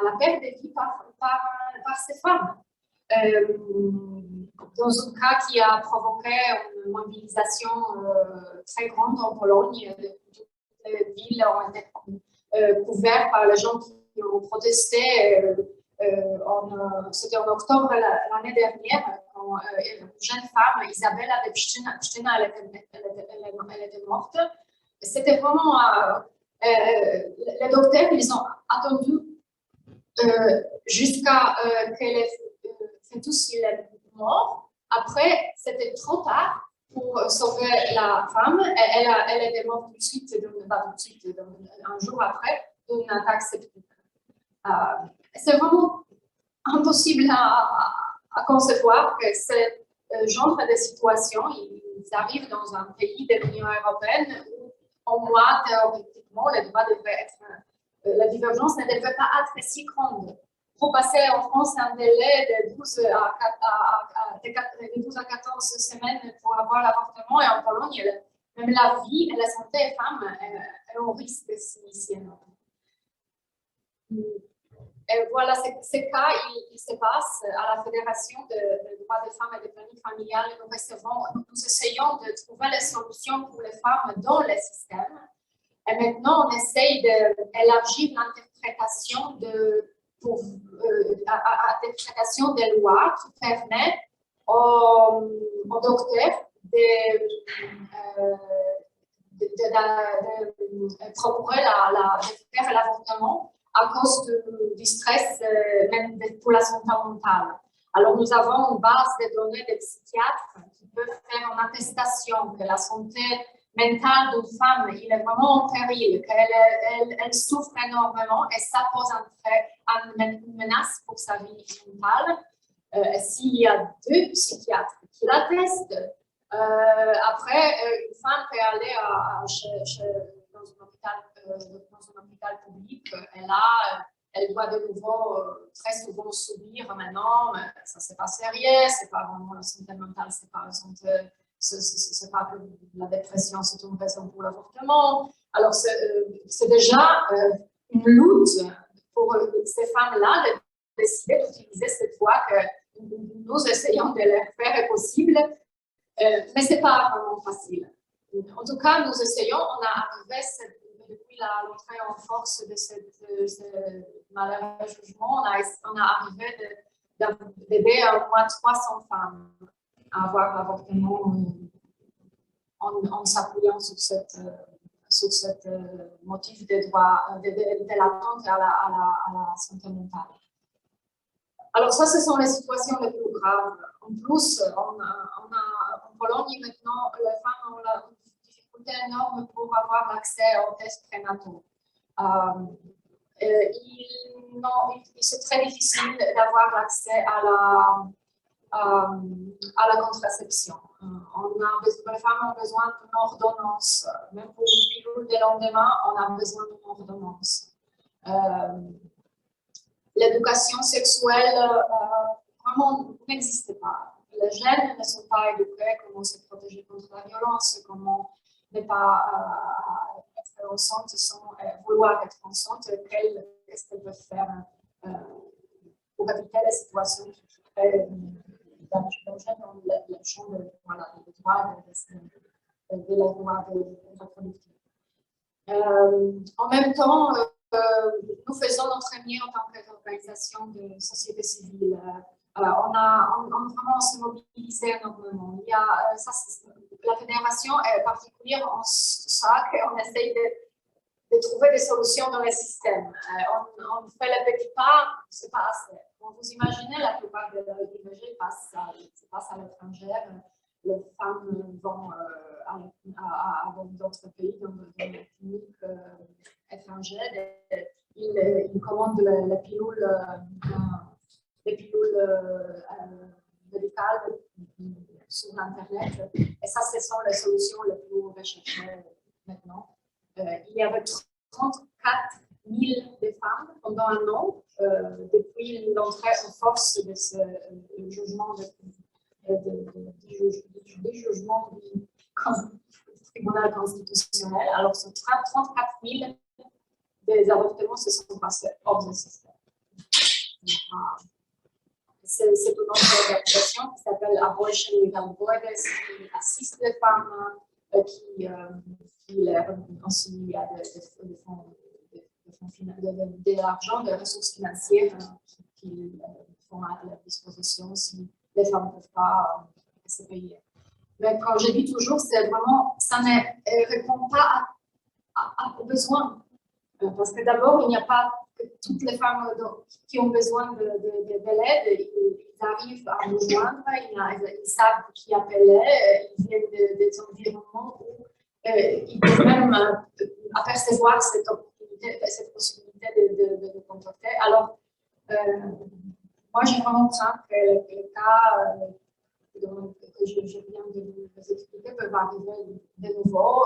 la perte de vie par ces femmes. Dans un cas qui a provoqué une mobilisation très grande en Pologne, toutes les villes ont été couvertes par les gens qui ont protesté. C'était en octobre l'année dernière, quand une jeune femme, Isabella de Pszczyna, elle était morte. C'était vraiment... les docteurs, ils ont attendu jusqu'à que les fœtus soit mort. Après, c'était trop tard pour sauver la femme. Elle était morte tout de suite, pas tout de suite, un jour après, d'une attaque septique. C'est vraiment impossible à concevoir que ce genre de situation, ils arrivent dans un pays de l'Union européenne où, au moins, théoriquement, les droits devraient être, la divergence ne devrait pas être si grande. Pour passer en France un délai de 12 à 14 semaines pour avoir l'avortement, et en Pologne, même la vie et la santé des femmes est au risque de s'initier. Et voilà, ces cas, il se passe à la Fédération des droits des femmes et des familles familiales. Nous essayons de trouver les solutions pour les femmes dans le système. Et maintenant, on essaye d'élargir l'interprétation l'interprétation des lois qui permet aux docteurs de procurer de faire l'avortement à cause du stress, même pour la santé mentale. Alors, nous avons une base de données des psychiatres qui peuvent faire une attestation que la santé mentale d'une femme, il est vraiment en péril, qu'elle souffre énormément et ça pose une menace pour sa vie mentale. S'il y a 2 psychiatres qui l'attestent, après, une femme peut aller dans un hôpital public, et là, elle doit de nouveau très souvent subir maintenant, ça c'est pas sérieux, c'est pas vraiment la santé mentale, c'est pas la santé, c'est pas que la dépression, c'est une raison pour l'avortement. Alors c'est déjà une lutte pour ces femmes-là de décider d'utiliser cette voie que nous essayons de leur faire possible, mais c'est pas vraiment facile. En tout cas, nous essayons, on a arrivé depuis l'entrée en force de ce malheureux jugement, on a arrivé d'aider au moins 300 femmes à avoir l'avortement en s'appuyant sur cette motif de droit, de l'attente à la santé mentale. Alors ça, ce sont les situations les plus graves. En plus, en Pologne, maintenant, les femmes ont une difficulté énorme pour avoir accès aux tests prénataux. C'est très difficile d'avoir accès à la contraception. Les femmes ont besoin d'une ordonnance. Même pour une pilule de lendemain, on a besoin d'une ordonnance. L'éducation sexuelle vraiment n'existe pas. Les jeunes ne sont pas éduqués comment se protéger contre la violence, comment ne pas être enceinte sans vouloir être enceinte, qu'est-ce qu'elles peuvent faire pour éviter les situations qui créent dans le champ de droit de la loi reproductive. En même temps, nous faisons notre mieux en tant qu'organisation de société civile. On vraiment se mobilisé énormément. La fédération est particulière en ça qu'on essaye de trouver des solutions dans le système. On fait les petits pas, c'est pas assez. Quand vous imaginez, la plupart de l'IVG passe à l'étranger. Les femmes vont à d'autres pays, dans des cliniques étrangères. Ils commandent les pilules médicales sur Internet. Et ça, ce sont les solutions les plus recherchées maintenant. Il y avait 34 000 femmes pendant un an depuis l'entrée en force de ce jugement du jugement du tribunal constitutionnel. Alors, sur 34 000 des avortements se sont passés hors de système. C'est une autre organisation qui s'appelle Abortion Without Borders, qui assiste les femmes, qui aussi il y a de l'argent, des ressources financières qui font à la disposition si les femmes ne peuvent pas se payer. Mais quand je dis toujours, c'est vraiment, ça ne répond pas aux besoins. Parce que d'abord, il n'y a pas que toutes les femmes qui ont besoin de l'aide, ils arrivent à nous joindre, ils savent qui appeler, ils viennent des environnements où ils peuvent même apercevoir cette possibilité de contacter. Alors, moi, j'ai vraiment craint que le cas que je viens de vous expliquer peuvent arriver de nouveau.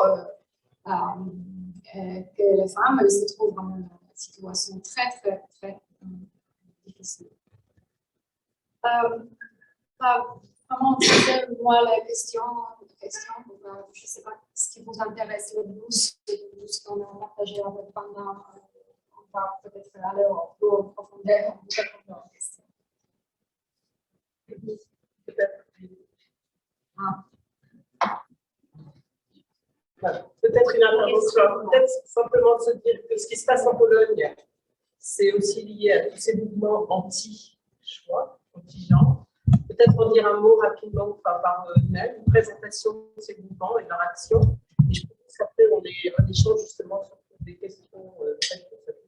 Que les femmes se trouvent dans une situation très, très, très difficile. Comment c'était, moi, la question je ne sais pas ce qui vous intéresse le plus, ce qu'on a partagé avec pendant, on va peut-être aller plus en profondeur en répondant aux questions. Peut-être une intervention, peut-être simplement de se dire que ce qui se passe en Pologne, c'est aussi lié à tous ces mouvements anti-choix, anti-genre. Peut-être en dire un mot rapidement par email, une présentation de ces mouvements et de leur action. Et je pense qu'après, on échange justement sur des questions très concrètes.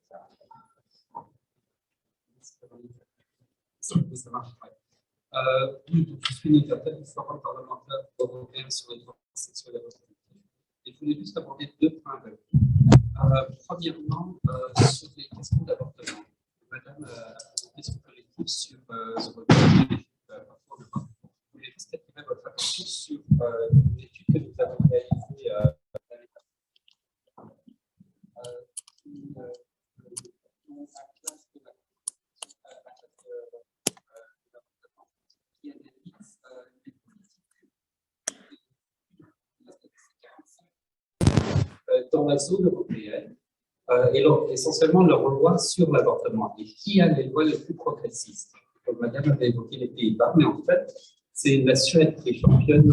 Ça marche. Je suis Nicolas, forum parlementaire européen sur les droits sexuels et reproductifs. Et je voulais juste aborder deux points avec vous. Premièrement, sur les questions d'avortement. Madame a présenté son collectif sur ce recul parfois de mort. Je voulais juste attirer votre attention sur une étude que nous avons réalisée l'année passée. Qui analyse les politiques dans la zone européenne et essentiellement leur loi sur l'avortement. Et qui a les lois les plus progressistes? Comme Madame avait évoqué les Pays-Bas, mais en fait, c'est la Suède qui est championne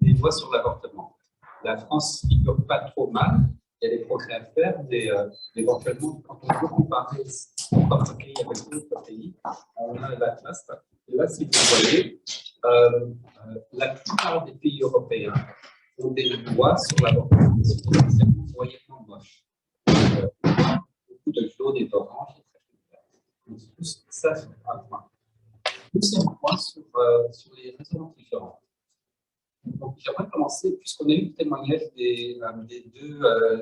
des lois sur l'avortement. La France ne figure pas trop mal, il y a des progrès à faire, mais éventuellement, quand on veut comparer notre pays avec d'autres pays, on a la classe. Et là, si vous voyez, la plupart des pays européens ont des lois sur l'avortement qui sont essentiellement moyennement moches. Beaucoup de jaune et d'orange. Donc, ça, c'est un point. Deuxième point sur les résonances différentes. Donc, j'aimerais commencer, puisqu'on a eu le témoignage des deux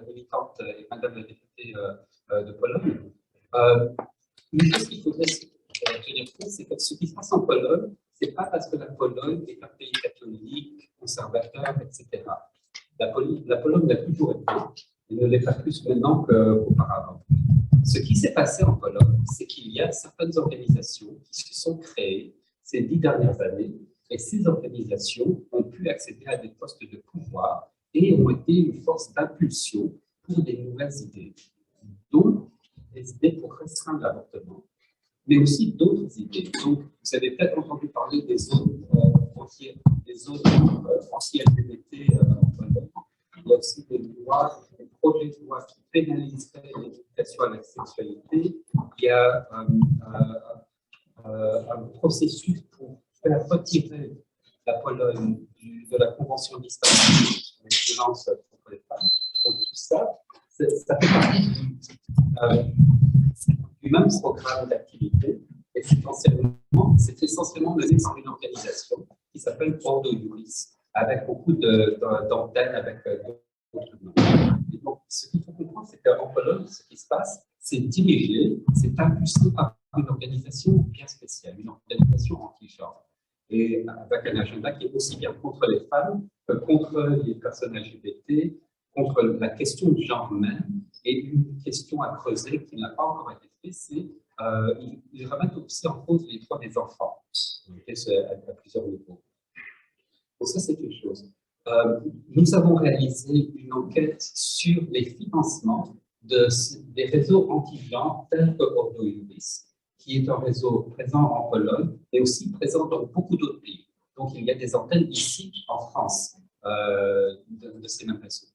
militantes et Madame la députée de Pologne. Une chose qu'il faudrait tenir compte, c'est que ce qui se passe en Pologne, ce n'est pas parce que la Pologne est un pays catholique, conservateur, etc. La Pologne l'a toujours été, et ne l'est pas plus maintenant qu'auparavant. Ce qui s'est passé en Pologne, c'est qu'il y a certaines organisations qui se sont créées ces 10 dernières années, et ces organisations ont pu accéder à des postes de pouvoir et ont été une force d'impulsion pour des nouvelles idées, dont des idées pour restreindre l'avortement, mais aussi d'autres idées. Donc, vous avez peut-être entendu parler des zones anti-LGBT en Pologne. Il y a aussi des lois, des projets de loi qui pénaliseraient l'éducation à la sexualité. Il y a un processus pour faire retirer la Pologne de la Convention d'Istanbul sur les violences contre les femmes. Donc tout ça, ça fait partie du même programme d'activité. Et c'est essentiellement mené par une organisation qui s'appelle Ordo Iuris, avec beaucoup d'antennes avec d'autres noms. Et donc, ce qu'il faut comprendre, c'est qu'en Pologne, ce qui se passe, c'est dirigé, c'est impulsé par une organisation bien spéciale, une organisation anti-genre, et avec un agenda qui est aussi bien contre les femmes que contre les personnes LGBT, contre la question du genre même, et une question à creuser qui n'a pas encore été faite, c'est il remet aussi en cause les droits des enfants, et c'est à plusieurs niveaux. Donc ça, c'est une chose. Nous avons réalisé une enquête sur les financements des réseaux anti-genre tels que Ordo Iuris, qui est un réseau présent en Pologne, mais aussi présent dans beaucoup d'autres pays. Donc, il y a des antennes ici, en France, de ces mêmes réseaux.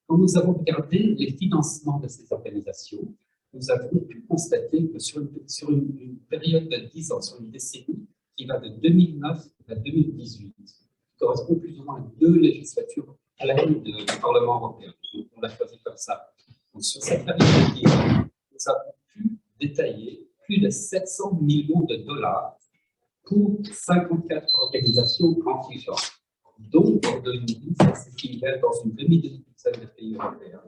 Quand nous avons regardé les financements de ces organisations, nous avons pu constater que sur une période de 10 ans, sur une décennie, qui va de 2009 à 2018, qui correspond plus ou moins à 2 législatures à la ligne du Parlement européen. Donc, on l'a choisi comme ça. Donc, sur cette période de 10 ans, nous avons pu détailler plus de 700 millions de dollars pour 54 organisations anti-genre. Donc, en 2010, c'est similaire dans une demi-douzaine de pays européens,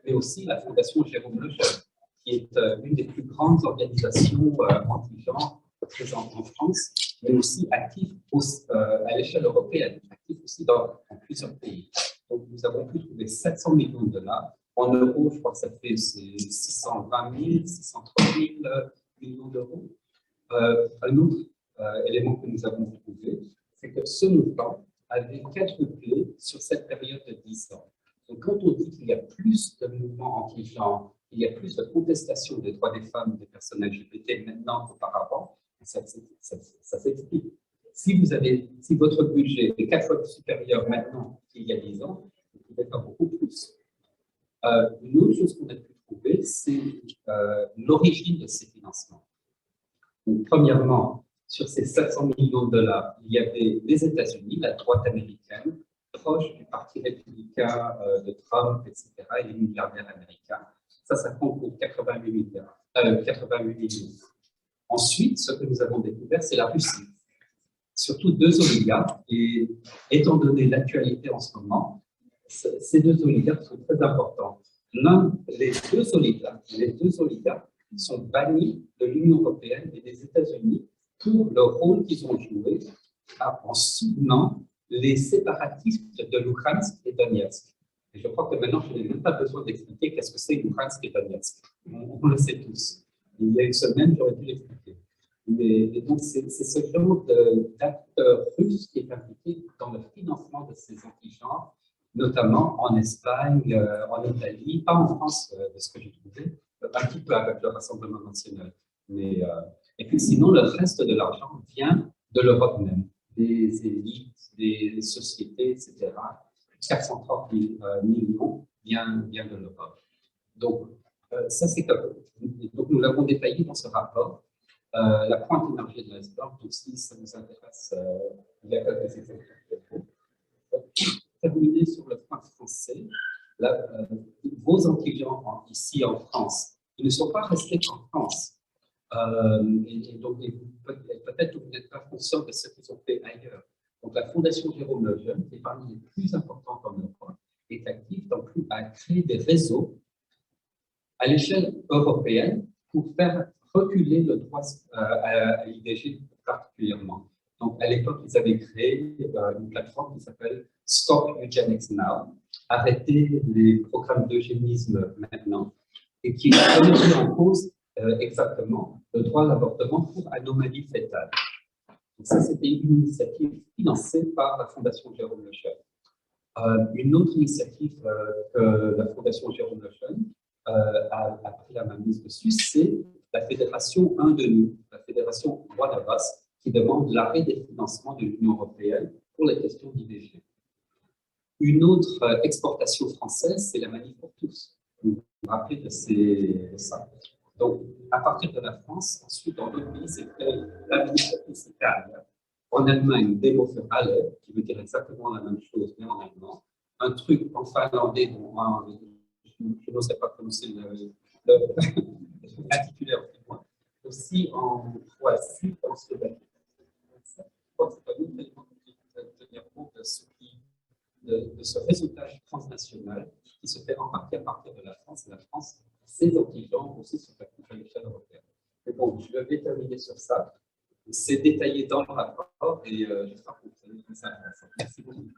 mais aussi la Fondation Jérôme Lejeune, qui est une des plus grandes organisations anti-genre présentes en France, mais aussi active à l'échelle européenne, active aussi dans plusieurs pays. Donc, nous avons pu trouver 700 millions de dollars. En euros, je crois que ça fait 620 000, 630 000 millions d'euros. Un autre élément que nous avons trouvé, c'est que ce montant avait quadruplé sur cette période de 10 ans. Donc, quand on dit qu'il y a plus de mouvements anti-genre, il y a plus de contestation des droits des femmes et des personnes LGBT maintenant qu'auparavant, ça s'explique. Si votre budget est 4 fois supérieur maintenant qu'il y a 10 ans, vous pouvez faire beaucoup plus. Une autre chose qu'on a pu trouver, c'est l'origine de ces financements. Donc, premièrement, sur ces 700 millions de dollars, il y avait les États-Unis, la droite américaine, proche du Parti républicain de Trump, etc., et les milliardaires américains. Ça compte pour 88 millions. Ensuite, ce que nous avons découvert, c'est la Russie. Surtout 2 oligarques, et étant donné l'actualité en ce moment, ces 2 oligarques sont très importants. Les deux oligarques sont bannis de l'Union européenne et des États-Unis pour le rôle qu'ils ont joué en soutenant les séparatistes de Luhansk et Donetsk. Et je crois que maintenant, je n'ai même pas besoin d'expliquer qu'est-ce que c'est Luhansk et Donetsk. On le sait tous. Il y a une semaine, j'aurais pu l'expliquer. Et donc, c'est ce genre d'acteurs russes qui est impliqué dans le financement de ces anti-genres, notamment en Espagne, en Italie, pas en France, de ce que j'ai trouvé, un petit peu avec le Rassemblement national. Et puis sinon, le reste de l'argent vient de l'Europe même, des élites, des sociétés, etc. 430 millions vient de l'Europe. Donc, ça, c'est comme. Donc, nous l'avons détaillé dans ce rapport. La pointe émergée de l'iceberg, donc si ça nous intéresse, il y a quelques exemples. Terminer sur le point français, vos anti-genres ici en France, ils ne sont pas restés en France. Et donc, peut-être que vous n'êtes pas conscient de ce qu'ils ont fait ailleurs. Donc, la Fondation Jérôme Lejeune, qui est parmi les plus importantes en Europe, est active à créer des réseaux à l'échelle européenne pour faire reculer le droit à l'IVG particulièrement. Donc, à l'époque, ils avaient créé une plateforme qui s'appelle Stop Eugenics Now, arrêtez les programmes d'eugénisme maintenant, et qui remettait en cause exactement le droit à l'avortement pour anomalie fétale. Donc, ça, c'était une initiative financée par la Fondation Jérôme Lejeune. Une autre initiative que la Fondation Jérôme Lejeune a pris la mainmise dessus, c'est la Fédération Un de nous, la Fédération One of Us, qui demande l'arrêt des financements de l'Union européenne pour les questions d'IVG. Une autre exportation française, c'est la Manif pour tous. Vous vous rappelez de ça. Donc, à partir de la France, ensuite, dans d'autres pays, c'est la Manif pour tous italienne. En Allemagne, Demo für alle, qui veut dire exactement la même chose, mais en allemand. Un truc en finlandais, dont je n'osais pas prononcer l'intitulé en finnois. Aussi en Croatie, en Slovaquie. Je crois que c'est un autre élément de tenir compte de ce réseautage transnational qui se fait en partie à partir de la France. Et la France ces exigences aussi sont appliquées à l'échelle européenne. Mais bon, je vais terminer sur ça. C'est détaillé dans le rapport et j'espère que vous avez trouvé ça intéressant. Merci beaucoup.